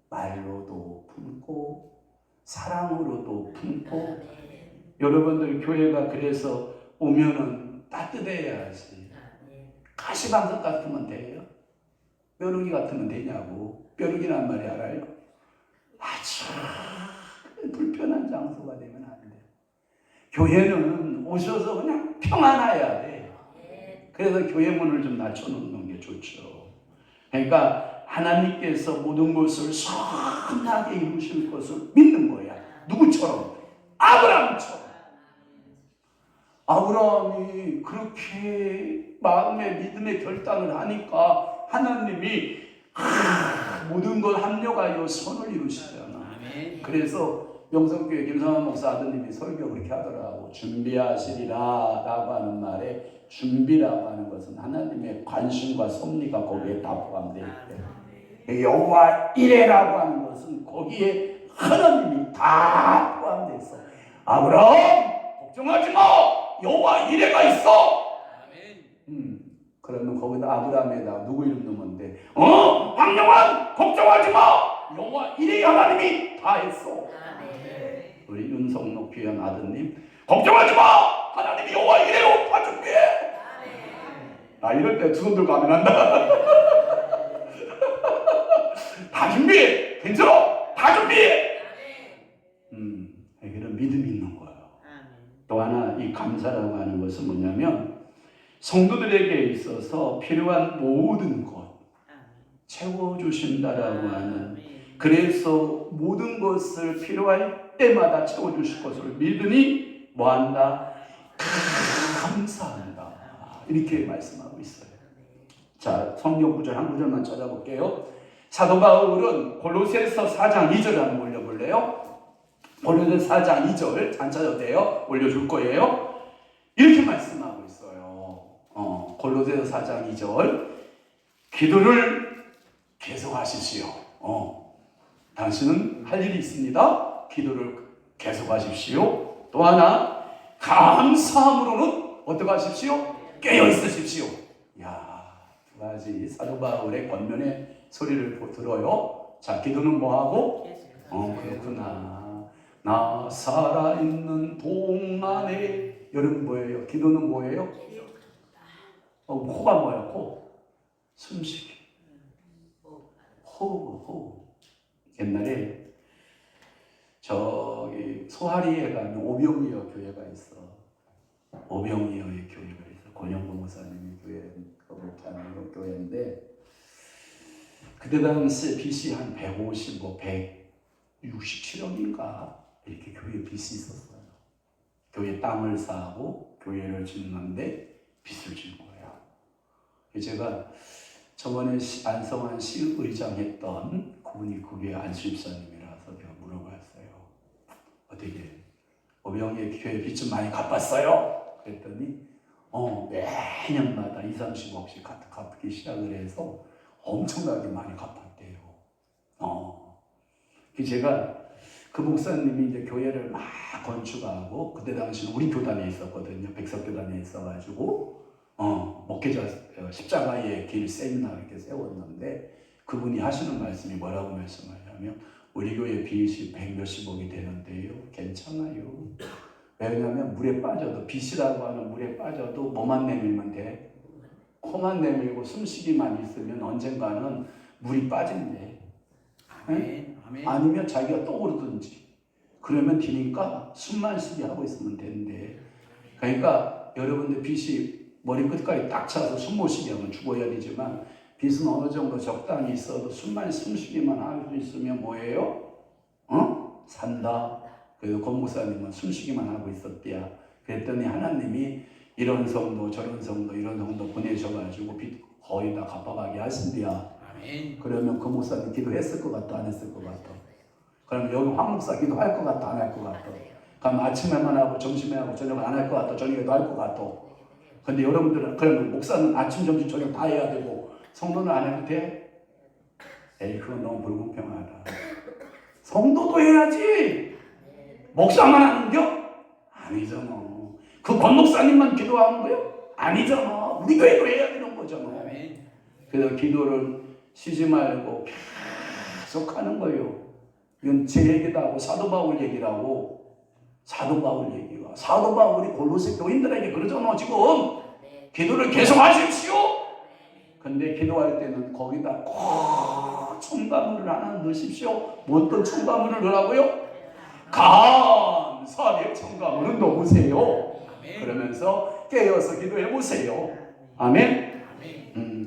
말로도 품고 사랑으로도 품고. 여러분들 교회가 그래서 오면은 따뜻해야지. 가시방석 같으면 돼요? 뼈루기 같으면 되냐고. 뼈루기란 말이 알아요? 아주 불편한 장소가 되면 안 돼요. 교회는 오셔서 그냥 평안해야 돼. 그래서 교회 문을 좀 낮춰놓는 게 좋죠. 그러니까 하나님께서 모든 것을 선하게 이루실 것을 믿는 거야. 누구처럼? 아브라함처럼. 아브라함이 그렇게 마음의 믿음의 결단을 하니까 하나님이 모든 걸 합력하여 선을 이루시잖아. 그래서 명성교회 김성환 목사 아드님이 설교 그렇게 하더라고. 준비하시리라 라고 하는 말에 준비라고 하는 것은 하나님의 관심과 섭리가 거기에 다 포함되어 있대. 여호와 이레라고 하는 것은 거기에 하나님이 다 포함되어 있어. 아브라함 걱정하지 마. 여호와 이레가 있어. 그러면 거기다 아브라함에다 누구 이름 넣으면 돼? 황영환 걱정하지 마. 여호와 이레 하나님이 다 했어. 우리 윤성록 귀한 아드님 걱정하지 마. 하나님이 여호와 이레로 봐줄게. 나 이럴 때 두 손 들고 하면 한다. 다 준비해. 괜찮아. 다 준비해. 이런 믿음이 있는 거예요. 또 하나 이 감사라고 하는 것은 뭐냐면 성도들에게 있어서 필요한 모든 것 채워주신다라고 하는, 그래서 모든 것을 필요할 때마다 채워주실 것을 믿으니 뭐한다? 감사한다. 이렇게 말씀하고 있어요. 자, 성경 구절 한 구절만 찾아볼게요. 사도 바울은 골로새서 4장 2절 한번 올려볼래요? 골로새 4장 2절 안 찾아도 돼요? 올려줄 거예요. 이렇게 말씀하고 있어요. 골로새서 4장 2절 기도를 계속하십시오. 당신은 할 일이 있습니다. 기도를 계속하십시오. 또 하나 감사함으로는 어떻게 하십시오? 깨어 있으십시오. 야, 두 가지 사도 바울의 권면의 소리를 들어요. 자, 기도는 뭐하고? 그렇구나. 나 살아있는 동안에, 여러분 뭐예요? 기도는 뭐예요? 코가 뭐예요? 코. 숨쉬기. 호흡. 옛날에 저기 소하리에 가면 오병이어 교회가 있어. 오병이어의 교회가 있어. 권영봉 목사님의 교회, 목사님 교회인데, 그때 당시 빚이 한 167억인가 이렇게 교회 빚이 있었어요. 교회 땅을 사고 교회를 짓는데 빚을 진 거예요. 제가 저번에 안성환 시의장 했던 그분이 그게 안수집사님이라서 제가 물어봤어요. 어떻게 오병이의 교회 빚 좀 많이 갚았어요? 그랬더니 매년마다 20-30억씩 갚기 시작을 해서 엄청나게 많이 갚았대요. 제가 그 목사님이 이제 교회를 막 건축하고, 그때 당시는 우리 교단에 있었거든요. 백석교단에 있어가지고 목회자 십자가의 길 세미나 이렇게 세웠는데, 그분이 하시는 말씀이 뭐라고 말씀하냐면 우리 교회 빚이 100몇십억이 되는데요, 괜찮아요. 왜냐하면 물에 빠져도, 빚이라고 하는 물에 빠져도 뭐만 내밀면 돼? 코만 내밀고 숨쉬기만 있으면 언젠가는 물이 빠진대. 네? 아니면 자기가 떠오르든지, 그러면 되니까 숨만 쉬게 하고 있으면 된대. 그러니까 여러분들 빚이 머리 끝까지 딱 차서 숨 못 쉬게 하면 죽어야 되지만, 빚은 어느 정도 적당히 있어도 숨쉬기만 할 수 있으면 뭐예요? 산다. 그래서 권 목사님은 숨쉬기만 하고 있었대야. 그랬더니 하나님이 이런 성도 저런 성도 이런 성도 보내셔가지고 빚 거의 다 갚아가게 하신대야. 그러면 그 목사님 기도했을 것 같아, 안 했을 것 같아? 그러면 여기 황 목사 기도할 것 같아, 안 할 것 같아? 그럼 아침에만 하고 점심에 하고 저녁에 안 할 것 같아, 저녁에도 할 것 같아? 근데 여러분들은, 그러면 목사는 아침 점심 저녁 다 해야 되고 성도는 안 해도 돼? 에이, 그건 너무 불공평하다. 성도도 해야지. 목사만 하는겨? 아니잖아. 그 권 목사님만 기도하는 거요? 아니잖아. 우리 교회도 해야 되는 거잖아. 그래서 기도를 쉬지 말고 계속 하는 거예요. 이건 제 얘기도 하고 사도 바울 얘기라고. 사도 바울 얘기가. 사도 바울이 골로새 교인들에게 그러잖아, 지금. 기도를 계속 하십시오. 근데 기도할 때는 거기다 꼭 첨가물을 하나 넣으십시오. 어떤 첨가물을 넣으라고요? 감사의 첨가물을 넣으세요. 그러면서 깨어서 기도해 보세요. 아멘.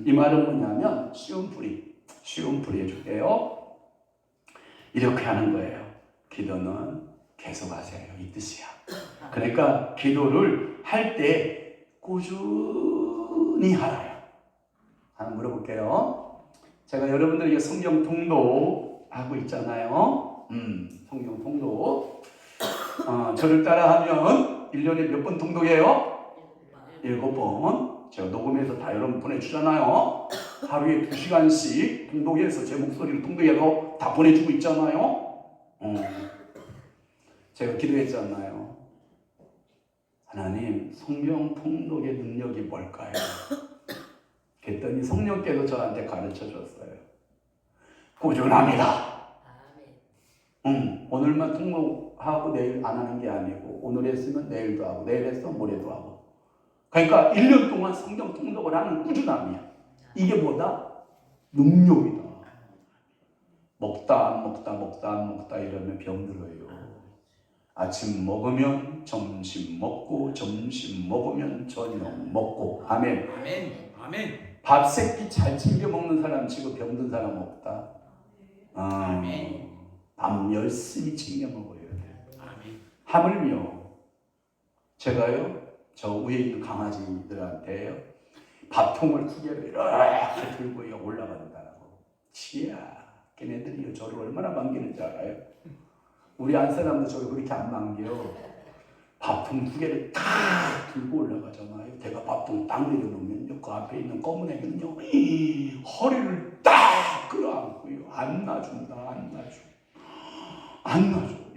이 말은 뭐냐면 쉬움풀이 해줄게요. 이렇게 하는 거예요. 기도는 계속하세요, 이 뜻이야. 그러니까 기도를 할 때 꾸준히 하라요. 한번 물어볼게요. 제가 여러분들에게 성경 통도 하고 있잖아요. 성경 통도. 저를 따라하면 1년에 몇 번 통독해요? 7번. 제가 녹음해서 다 여러분 보내주잖아요. 하루에 2시간씩 통독해서 제 목소리를 통독해서 다 보내주고 있잖아요. 제가 기도했잖아요. 하나님, 성경 통독의 능력이 뭘까요? 그랬더니 성령께서 저한테 가르쳐줬어요. 꾸준합니다. 오늘만 통독하고 내일 안 하는 게 아니고, 오늘 했으면 내일도 하고, 내일 했으면 모레도 하고. 그러니까 1년 동안 성경 통독을 하는 꾸준함이야. 이게 뭐다? 능력이다. 먹다 안 먹다 이러면 병들어요. 아침 먹으면 점심 먹고, 점심 먹으면 저녁 먹고. 아멘. 아멘. 밥 세끼 잘 챙겨 먹는 사람 치고 병든 사람 없다. 아멘. 밥 열심히 챙겨 먹어야 돼. 아멘. 하물며 제가요, 저 위에 있는 강아지들한테요, 밥통을 2개를 이렇게 들고 올라간다고. 치야, 걔네들이요 저를 얼마나 반기는지 알아요? 우리 안 사람도 저를 그렇게 안 반겨. 밥통 2개를 딱 들고 올라가잖아요. 제가 밥통을 딱 내려놓으면요, 그 앞에 있는 검은 애는요, 허리를 딱 끌어안고요, 안 놔준다, 안 놔줘.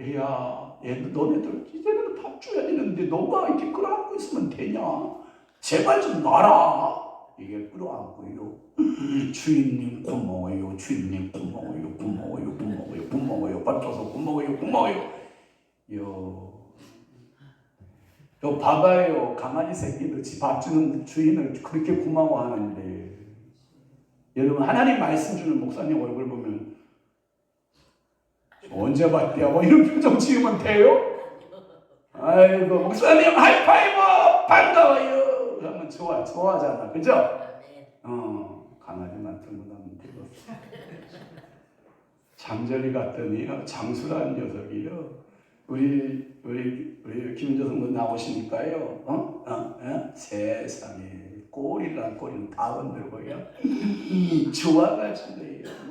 얘야, 너네들 이제는 밥 줘야 되는데 너가 이렇게 끌어안고 있으면 되냐? 제발 좀 놔라. 이게 끌어안고요, 주인님 고마워요, 주인님 고마워요, 밥 줘서 고마워요. 요 봐봐요, 강아지 새끼들 밥 주는 주인을 그렇게 고마워하는데, 여러분 하나님 말씀 주는 목사님 얼굴 보면 언제 봤대요? 뭐 이런 표정 지으면 돼요? 아이고 목사님 하이파이브 반가워요 하면 좋아하잖아, 그죠? 강아지만 들고 나면 되겠어. 잠자리 갔더니요, 장수라는 녀석이요, 우리 김조성도 나오시니까요, 세상에 꼬리는 다 건들고요, 좋아가지고요.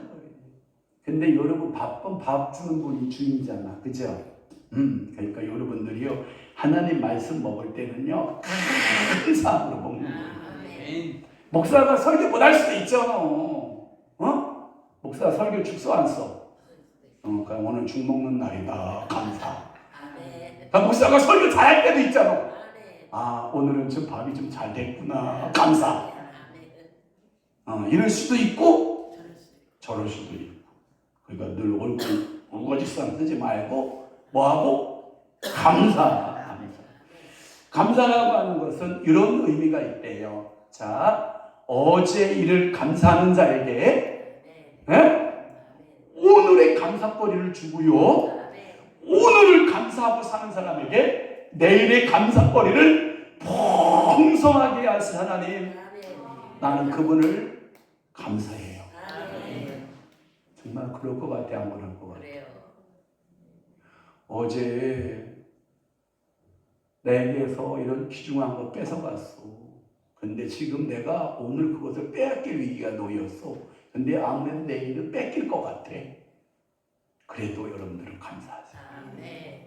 근데 여러분 밥 주는 분이 주인이잖아, 그죠? 그러니까 여러분들이요, 하나님 말씀 먹을 때는요, 큰 사람으로 먹는 거예요. 목사가 설교 못할 수도 있잖아. 목사 설교 축소 안 써. 그러니까 오늘 죽 먹는 날이다, 감사. 그러니까 목사가 설교 잘할 때도 있잖아. 오늘은 좀 밥이 좀 잘 됐구나, 감사. 이럴 수도 있고 저럴 수도 있고. 그러니까 늘 얼굴 우거지상 쓰지 말고 뭐하고? 감사라고 하는 것은 이런 의미가 있대요. 자, 어제 일을 감사하는 자에게 오늘의 감사거리를 주고요, 오늘을 감사하고 사는 사람에게 내일의 감사거리를 풍성하게 하신 하나님, 나는 그분을 감사해요. 정말 그럴 것 같아, 안 그럴 것 같아? 어제 내게서 이런 귀중한 거 뺏어갔어. 근데 지금 내가 오늘 그것을 빼앗길 위기가 놓였어. 근데 아무래도 내일은 뺏길 것 같아. 그래도 여러분들은 감사하세요.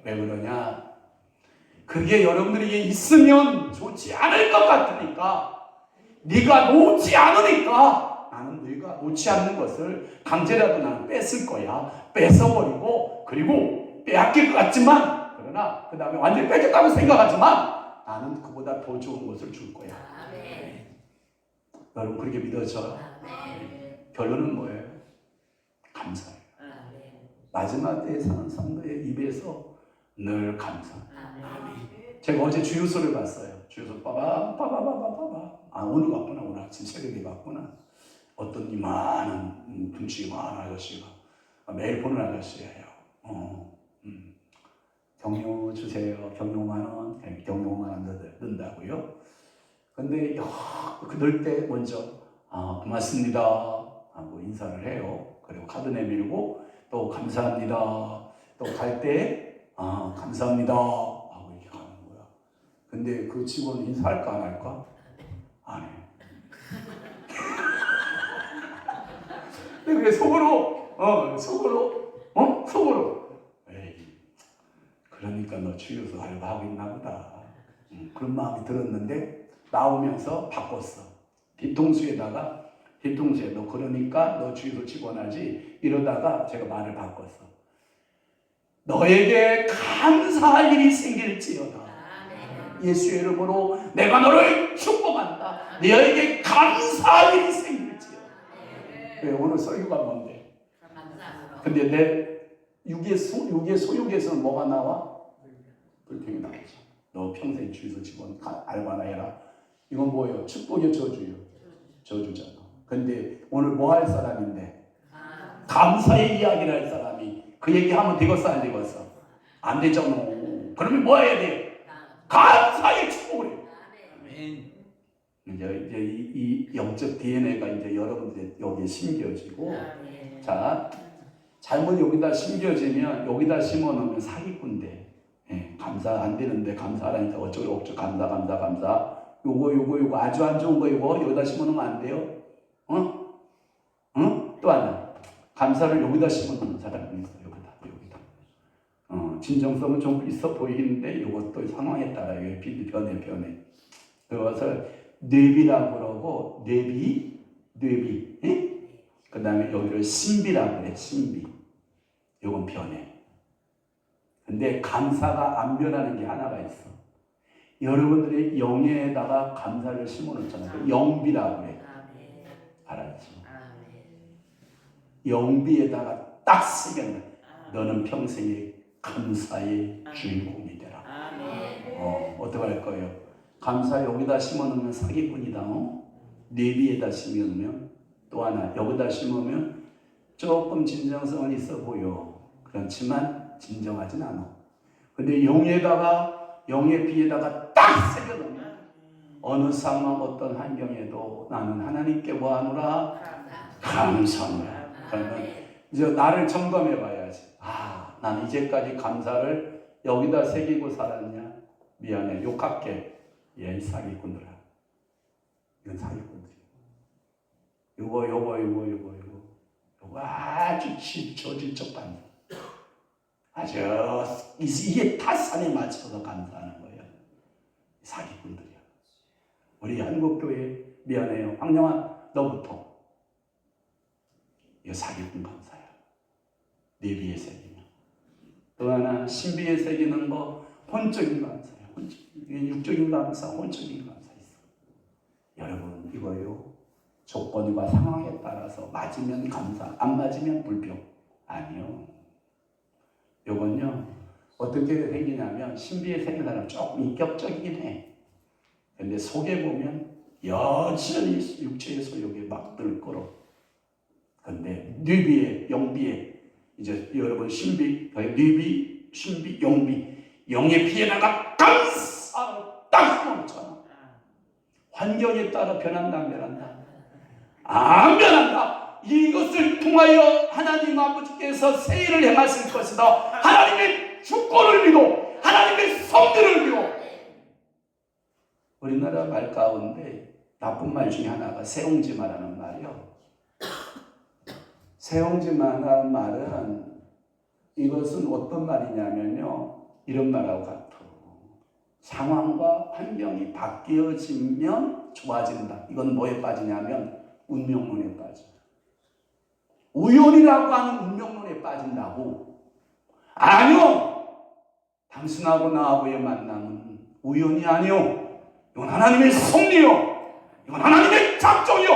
왜 그러냐? 그게 여러분들에게 있으면 좋지 않을 것 같으니까, 네가 놓지 않으니까 나는 네가 놓지 않는 것을 강제라도 나는 뺏을 거야. 뺏어버리고, 그리고 빼앗길 것 같지만, 그러나 그 다음에 완전히 뺏겼다고 생각하지만 나는 그보다 더 좋은 것을 줄 거야. 여러분 그렇게 믿어져요? 결론은 뭐예요? 감사해요. 마지막 때에 사는 성도의 입에서 늘 감사. 제가 어제 주유소를 봤어요. 주유소 빠바바바바바바. 오늘 갔구나. 오늘 아침 새벽에 갔구나. 어떤 이만한 둥치 이만한 아저씨가 매일 보는 아저씨예요. 경료 주세요. 경료 5만원. 경료 5만원 넣는다고요. 근데 그 넣을 때 먼저 고맙습니다 하고 인사를 해요. 그리고 카드 내밀고 또 감사합니다. 또 갈 때 감사합니다 하고 이렇게 가는 거야. 근데 그 직원 인사할까 안 할까? 안 해. 근데 속으로 에이, 그러니까 너 주유소 알바하고 있나 보다. 그런 마음이 들었는데 나오면서 바꿨어. 뒤통수에 너 그러니까 너 주유소 직원하지, 이러다가 제가 말을 바꿨어. 너에게 감사할 일이 생길지어다. 예수의 이름으로 내가 너를 축복한다. 너에게 감사할 일이 생길지어다. 왜? 오늘 설교가 뭔데? 근데 내 육의 소욕에서는 뭐가 나와? 불평이 나오죠. 너 평생 주유소 직원 알바나 해라. 이건 뭐예요? 축복이요, 저주요? 저주잖아. 근데 오늘 뭐 할 사람인데? 감사의 이야기를 할 사람이 그 얘기하면 되겠어, 안 되겠어? 안 되잖아. 그러면 뭐 해야 돼요? 감사의 축복을 해요. 아멘. 이제 이 영적 DNA가 이제 여러분들 여기에 심겨지고, 자, 잘못 여기다 심겨지면 여기다 심어놓으면 사기꾼데, 예, 감사 안 되는데 감사하라니까 어쩌고 감사. 요거 아주 안 좋은 거 이거 여기다 심어놓으면 안 돼요. 또 하나, 감사를 여기다 심어놓는 사람이 있어. 여기다. 진정성은 좀 있어 보이는데 이것도 상황에 따라 변해. 그래서 뇌비라고 그러고 뇌비, 예? 그 다음에 여기를 신비라고 그래. 신비. 이건 변해. 근데 감사가 안 변하는 게 하나가 있어. 여러분들의 영에다가 감사를 심어놓잖아요. 영비라고 그래. 알았지? 영비에다가 딱 새겼네. 너는 평생에 감사의 주인공이 되라. 어떻게 할 거예요? 감사 여기다 심어놓으면 사기꾼이다. 내비에다 심어놓으면 또 하나 여기다 심으면 조금 진정성은 있어 보여. 그렇지만 진정하진 않아. 근데 영의 비에다가 딱 새겨놓으면 어느 상황 어떤 환경에도 나는 하나님께 뭐하노라? 감사하노라. 그러면 이제 나를 점검해 봐야지. 나는 이제까지 감사를 여기다 새기고 살았냐? 미안해, 욕할게. 이 사기꾼들아. 이건 사기꾼들이야. 요거 아주 저질적 감사. 아주 이게 타산에 맞춰서 감사하는 거예요. 사기꾼들이야. 우리 한국교회 미안해요. 황영아 너부터. 이거 사기꾼 감사야. 내비에 새기는. 또 하나 신비에 새기는 거 혼적인 감사야. 육적인 감사, 혼적인 감사 있어. 여러분 이거요. 조건과 상황에 따라서 맞으면 감사, 안 맞으면 불평. 아니요. 요건요. 어떻게 생기냐면 신비에 생긴 사람 조금 인격적이긴 해. 근데 속에 보면 여전히 육체의 소욕에 막 들끓어. 근데 뇌비에 영비에 이제 여러분 신비, 뇌비, 신비, 영비 영의 피에다가 감사로 딱 넣잖아. 환경에 따라 변한다 안 변한다? 안 변한다. 이것을 통하여 하나님 아버지께서 세일을 행하실 것이다. 하나님의 주권을 믿어. 하나님의 성들을 믿어. 우리나라 말 가운데 나쁜 말 중에 하나가 세옹지마라는 말이요. 세옹지마라는 말은 이것은 어떤 말이냐면요. 이런 말하고 같아. 상황과 환경이 바뀌어지면 좋아진다. 이건 뭐에 빠지냐면 운명론에 빠져. 우연이라고 하는 운명론에 빠진다고. 아니요. 당신하고 나하고의 만남은 우연이 아니요. 이건 하나님의 섭리요. 이건 하나님의 작정이요.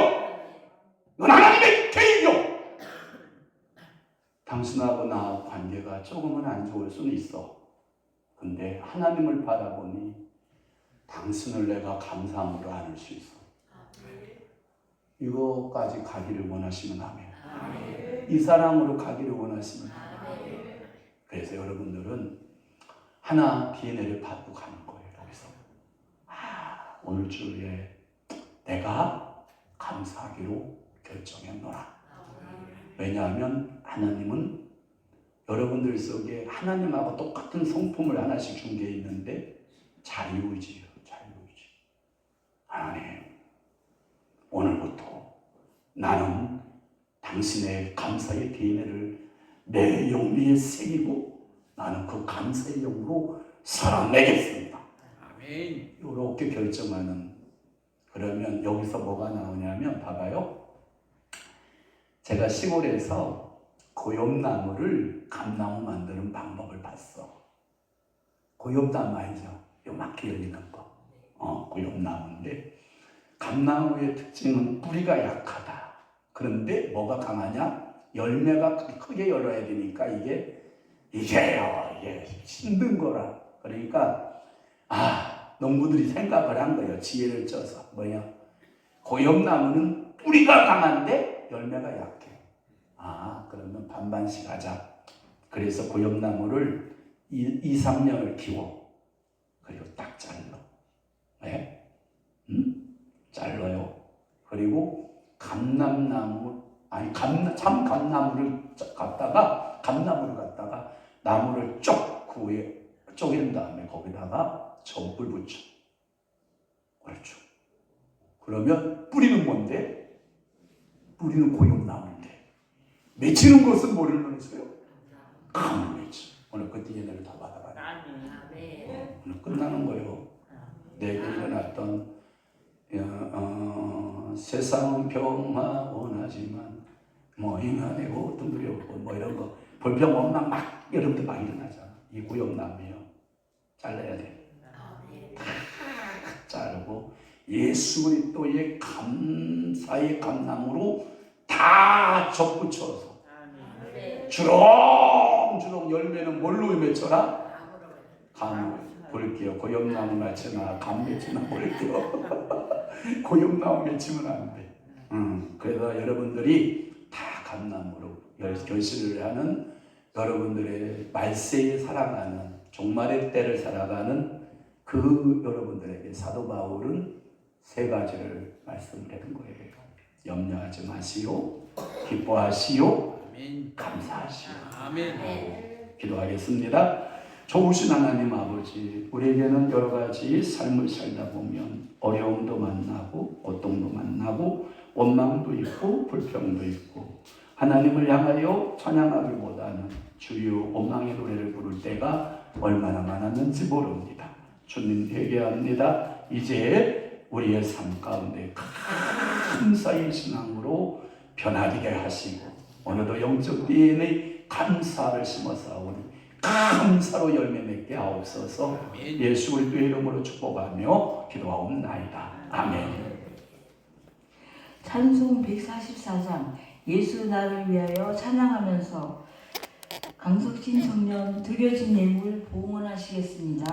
이건 하나님의 계획이요. 당신하고 나하고 관계가 조금은 안 좋을 수는 있어. 근데 하나님을 바라보니 당신을 내가 감사함으로 안을 수 있어. 이거까지 가기를 원하시면 아멘. 이 사랑으로 가기를 원하시면 아멘. 그래서 여러분들은 하나 DNA를 받고 가는 거예요. 여기서 오늘 주에 내가 감사하기로 결정했노라. 왜냐하면 하나님은 여러분들 속에 하나님하고 똑같은 성품을 하나씩 준 게 있는데 자유의지예요. 자유의지. 하나님, 오늘부터 나는 당신의 감사의 DNA를 내 영리에 새기고 나는 그 감사의 영으로 살아내겠습니다. 아멘. 이렇게 결정하는. 그러면 여기서 뭐가 나오냐면 봐봐요. 제가 시골에서 고엽나무를 감나무 만드는 방법을 봤어. 고엽나무 알죠? 요만하게 열리는 거. 고엽나무인데 감나무의 특징은 뿌리가 약하다. 그런데 뭐가 강하냐? 열매가 크게 열어야 되니까 이게 힘든 거라. 그러니까 농부들이 생각을 한 거예요. 지혜를 써서. 뭐냐? 고엽나무는 뿌리가 강한데 열매가 약해. 그러면 반반씩 하자. 그래서 고엽나무를 2-3년을 키워. 그리고 딱 잘라. 왜? 잘라요. 그리고 참감나무를 갖다가 나무를 쪼갠 다음에 거기다가 전불 붙여. 그렇죠. 그러면 뿌리는 뭔데? 뿌리는 고용나무인데 맺히는 것은 뭐를 넣으세요? 감을 맺지. 오늘 그 DNA를 다 받아가요. 오늘 끝나는 거예요. 내게 일어났던 세상은 평화 원하지만 인간의 고통 두렵고 이런 거 불평 원망 막 여러분들 막 일어나잖아. 이 고용나무예요. 잘라야 돼. 다 자르고 예수 그리스도의 감사의 감나무로 다 접붙여서 주렁주렁 열매는 뭘로 맺혀라? 감으로. 볼게요. 고엽나무 맺히나 감 맺히나 볼게요. 고엽나무 맺히면 안 돼. 그래서 여러분들이 다 감나무로 결실을 하는 여러분들의 말세에 살아가는 종말의 때를 살아가는 그 여러분들에게 사도 바울은 3가지를 말씀을 해둔 거예요. 염려하지 마시오, 기뻐하시오, 아멘. 감사하시오. 아멘. 기도하겠습니다. 좋으신 하나님 아버지, 우리에게는 여러 가지 삶을 살다 보면 어려움도 만나고 고통도 만나고 원망도 있고 불평도 있고 하나님을 향하여 찬양하기보다는 주여 원망의 노래를 부를 때가 얼마나 많았는지 모릅니다. 주님 회개합니다. 이제 우리의 삶 가운데 감사의 신앙으로 변화되게 하시고 오늘도 영적 DNA 감사를 심어싸오니 감사로 열매 맺게 하옵소서. 예수 그리스도의 이름으로 축복하며 기도하옵나이다. 아멘. 찬송 144장 예수 나를 위하여 찬양하면서 강석진 청년 드려진 예물 봉헌하시겠습니다.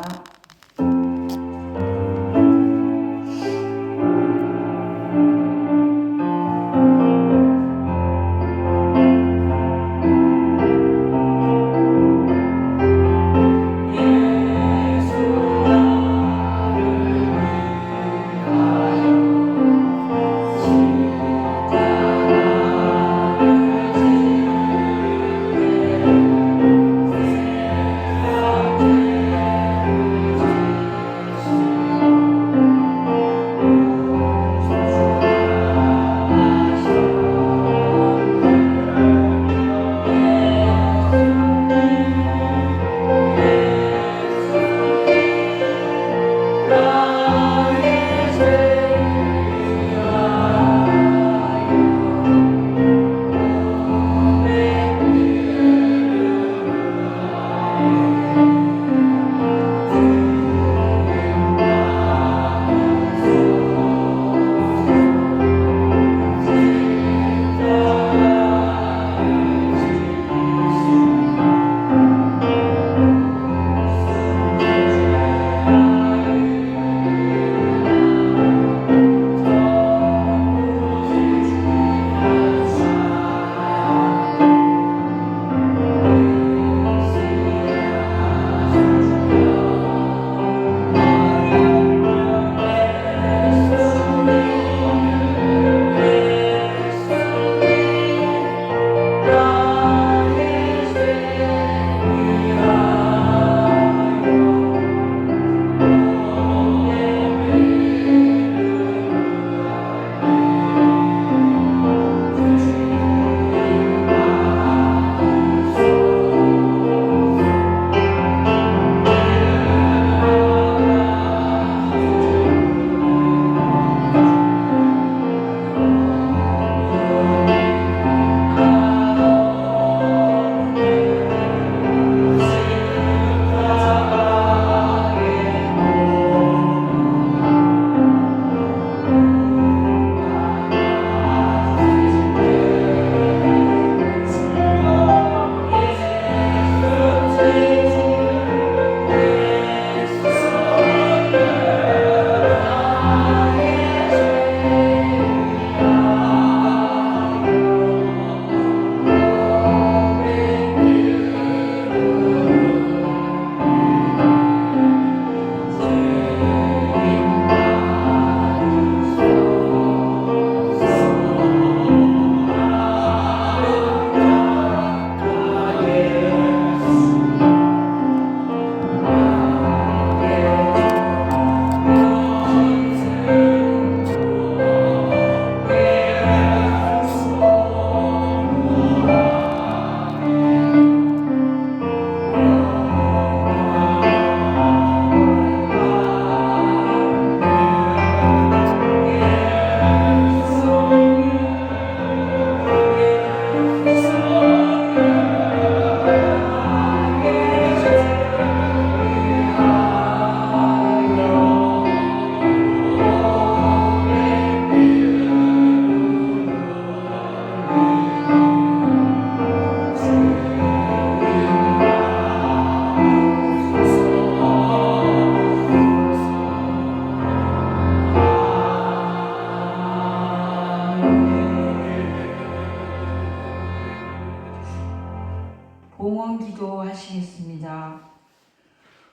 말씀하시겠습니다.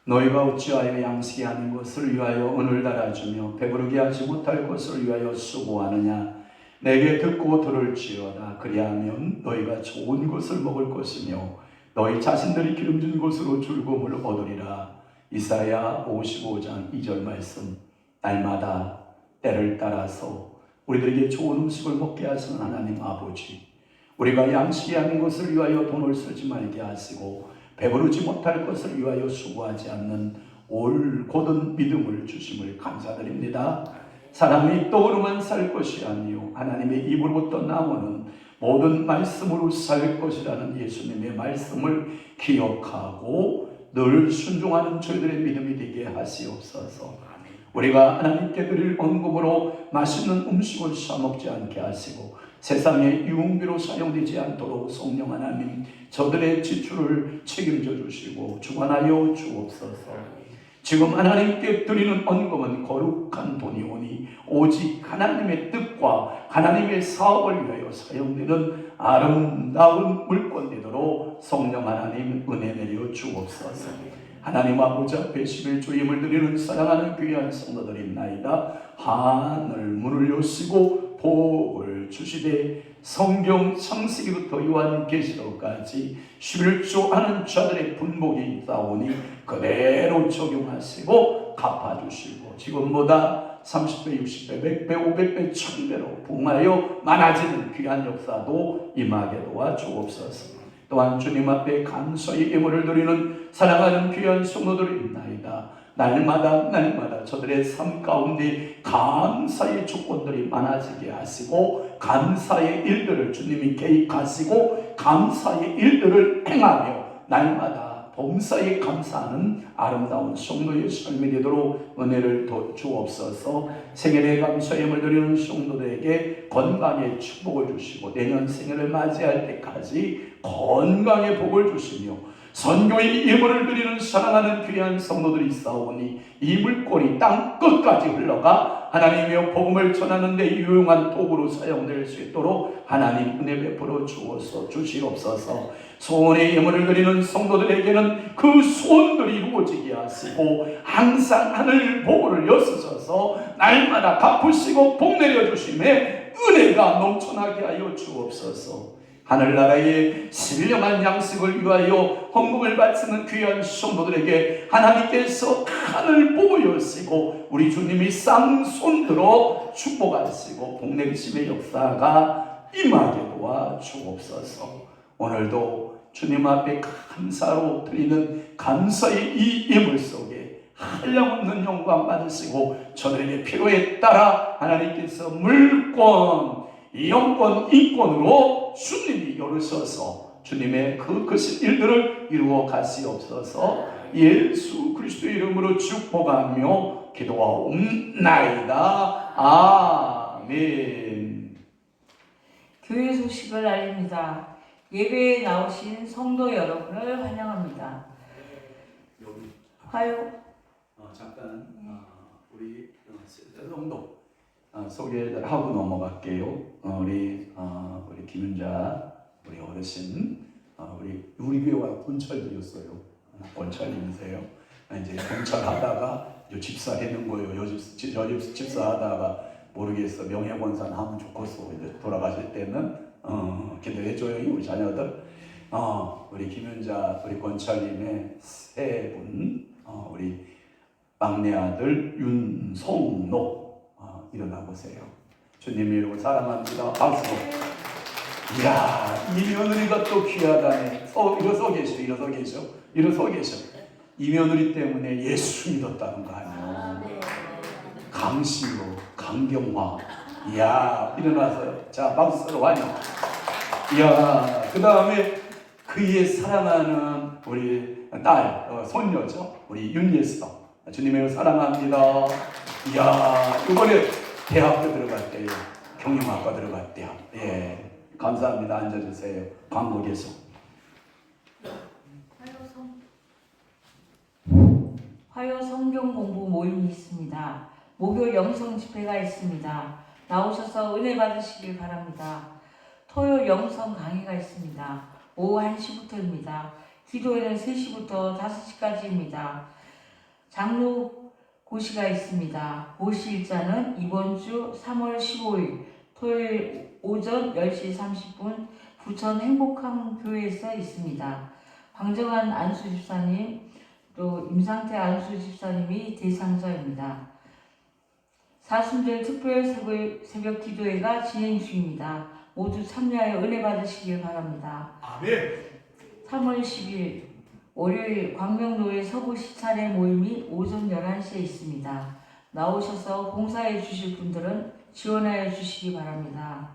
너희가 어찌하여 양식이 아닌 것을 위하여 은을 달아주며 배부르게 하지 못할 것을 위하여 수고하느냐. 내게 듣고 들을지어다. 그리하면 너희가 좋은 것을 먹을 것이며 너희 자신들이 기름진 것으로 즐거움을 얻으리라. 이사야 55장 2절 말씀. 날마다 때를 따라서 우리들에게 좋은 음식을 먹게 하시는 하나님 아버지, 우리가 양식이 아닌 것을 위하여 돈을 쓰지 말게 하시고 배부르지 못할 것을 위하여 수고하지 않는 올곧은 믿음을 주심을 감사드립니다. 사람이 떡으로만 살 것이 아니요 하나님의 입으로부터 나오는 모든 말씀으로 살 것이라는 예수님의 말씀을 기억하고 늘 순종하는 저희들의 믿음이 되게 하시옵소서. 우리가 하나님께 드릴 헌금으로 맛있는 음식을 사먹지 않게 하시고 세상의 유흥비로 사용되지 않도록 성령 하나님 저들의 지출을 책임져 주시고 주관하여 주옵소서. 지금 하나님께 드리는 헌금은 거룩한 돈이 오니 오직 하나님의 뜻과 하나님의 사업을 위하여 사용되는 아름다운 물건 되도록 성령 하나님 은혜 내려 주옵소서. 하나님 아버지 앞에 11조 예물 드리는 사랑하는 귀한 성도들입나이다. 하늘 문을 여시고 복을 주시되 성경 창세기부터 요한계시록까지 11조 하는 자들의 분복이 있사오니 그대로 적용하시고 갚아주시고 지금보다 30배, 60배, 100배, 500배, 1000배로 복하여 많아지는 귀한 역사도 임하게 도와주옵소서. 또한 주님 앞에 감사의 예물을 드리는 사랑하는 귀한 성도들이 있나이다. 날마다 저들의 삶 가운데 감사의 조건들이 많아지게 하시고 감사의 일들을 주님이 계획하시고 감사의 일들을 행하며 날마다 범사에 감사하는 아름다운 성도의 삶이 되도록 은혜를 주옵소서. 생일에 감사함을 드리는 성도들에게 건강의 축복을 주시고 내년 생일을 맞이할 때까지 건강의 복을 주시며 선교의 예물을 드리는 사랑하는 귀한 성도들이 있사오니 이 물꼬리 땅 끝까지 흘러가 하나님의 복음을 전하는 데 유용한 도구로 사용될 수 있도록 하나님 은혜 베풀어 주시옵소서. 소원의 예물을 드리는 성도들에게는 그 소원들이 이루어지게 하시고 항상 하늘 보고를 여쓰셔서 날마다 갚으시고 복 내려주심에 은혜가 넘쳐나게 하여 주옵소서. 하늘나라의 신령한 양식을 위하여 헌금을 바치는 귀한 성도들에게 하나님께서 하늘 보고 여시고 우리 주님이 쌍손들어 축복하시고 복내리심의 역사가 임하게 도와 주옵소서. 오늘도 주님 앞에 감사로 드리는 감사의 이 예물 속에 한량없는 영광 받으시고 저들에게 필요에 따라 하나님께서 물권, 영권, 인권으로 주님이 열으셔서 주님의 그 크신 일들을 이루어 가시옵소서. 예수 그리스도의 이름으로 축복하며 기도하옵나이다. 아멘. 교회 소식을 알립니다. 예배에 나오신 성도 여러분을 환영합니다. 잠깐 우리 성도 소개를 하고 넘어갈게요. 우리 김윤자 우리 어르신 우리 교회와 본찰들이었어요. 본찰님이세요. 이제 본찰하다가 집사 되는 거예요. 집사하다가 모르겠어 명예권산 하면 좋겠어. 이제 돌아가실 때는 기도해줘요 우리 자녀들. 우리 김윤자 우리 권찰님의 세 분, 우리 막내 아들 윤성록 일어나 보세요. 주님 이름으로 사랑합니다. 박수. 이야, 이 며느리가 또 귀하다네. 일어서 계셔. 이 며느리 때문에 예수 믿었다는 거 아니에요. 강신로, 강경화. 이야, 일어나서요. 자, 박수로 환영. 이야, 그 다음에 그의 사랑하는 우리 딸, 손녀죠. 우리 윤예서. 주님을 사랑합니다. 이야, 이번에 대학교 들어갔대요. 경영학과 들어갔대요. 예, 감사합니다. 앉아주세요. 광고 계속. 화요 성경 공부 모임이 있습니다. 목요 영성 집회가 있습니다. 나오셔서 은혜 받으시길 바랍니다. 토요 영성 강의가 있습니다. 오후 1시부터입니다. 기도회는 3시부터 5시까지입니다. 장로 고시가 있습니다. 고시 일자는 이번 주 3월 15일 토요일 오전 10시 30분 부천 행복함교회에서 있습니다. 방정환 안수집사님 또 임상태 안수집사님이 대상자입니다. 사순절 특별 새벽 기도회가 진행 중입니다. 모두 참여하여 은혜 받으시길 바랍니다. 아멘. 3월 10일 월요일 광명로의 서구 시찰회 모임이 오전 11시에 있습니다. 나오셔서 봉사해 주실 분들은 지원하여 주시기 바랍니다.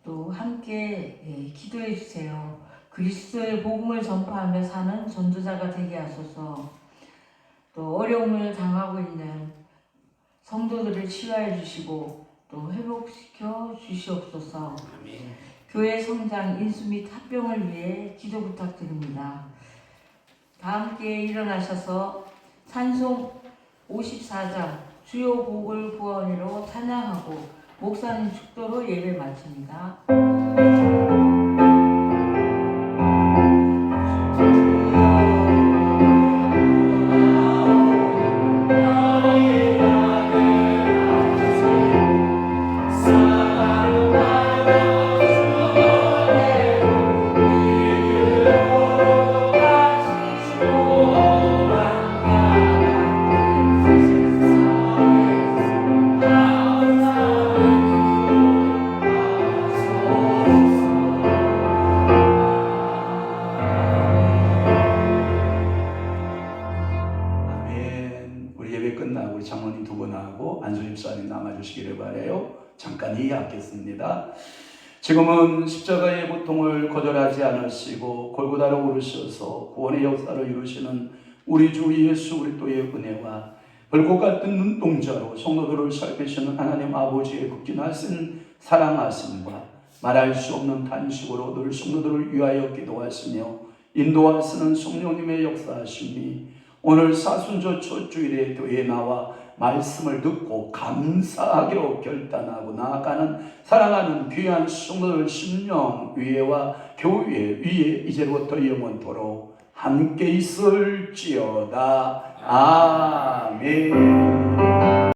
또 함께 기도해 주세요. 그리스도의 복음을 전파하며 사는 전도자가 되게 하소서. 또 어려움을 당하고 있는 성도들을 치유하여 주시고 또 회복시켜 주시옵소서. 교회 성장, 인수 및 합병을 위해 기도 부탁드립니다. 다 함께 일어나셔서 찬송 54장 주요 복을 구원으로 찬양하고 목사님 축도로 예배 마칩니다. 장로님 두 분하고 안수집사님 남아주시기를 바라요. 잠깐 이해하겠습니다. 지금은 십자가의 고통을 거절하지 않으시고 골고다로 오르셔서 구원의 역사를 이루시는 우리 주 예수 그리스도의 은혜와 불꽃 같은 눈동자로 성도들을 살피시는 하나님 아버지의 극진하신 사랑하심과 말할 수 없는 탄식으로 늘 성도들을 위하여 기도하시며 인도하시는 성령님의 역사하심이 오늘 사순절 첫 주일에 교회에 나와 말씀을 듣고 감사하기로 결단하고 나아가는 사랑하는 귀한 성도들 심령 위에와 교회 위에 이제부터 영원토록 함께 있을지어다. 아멘.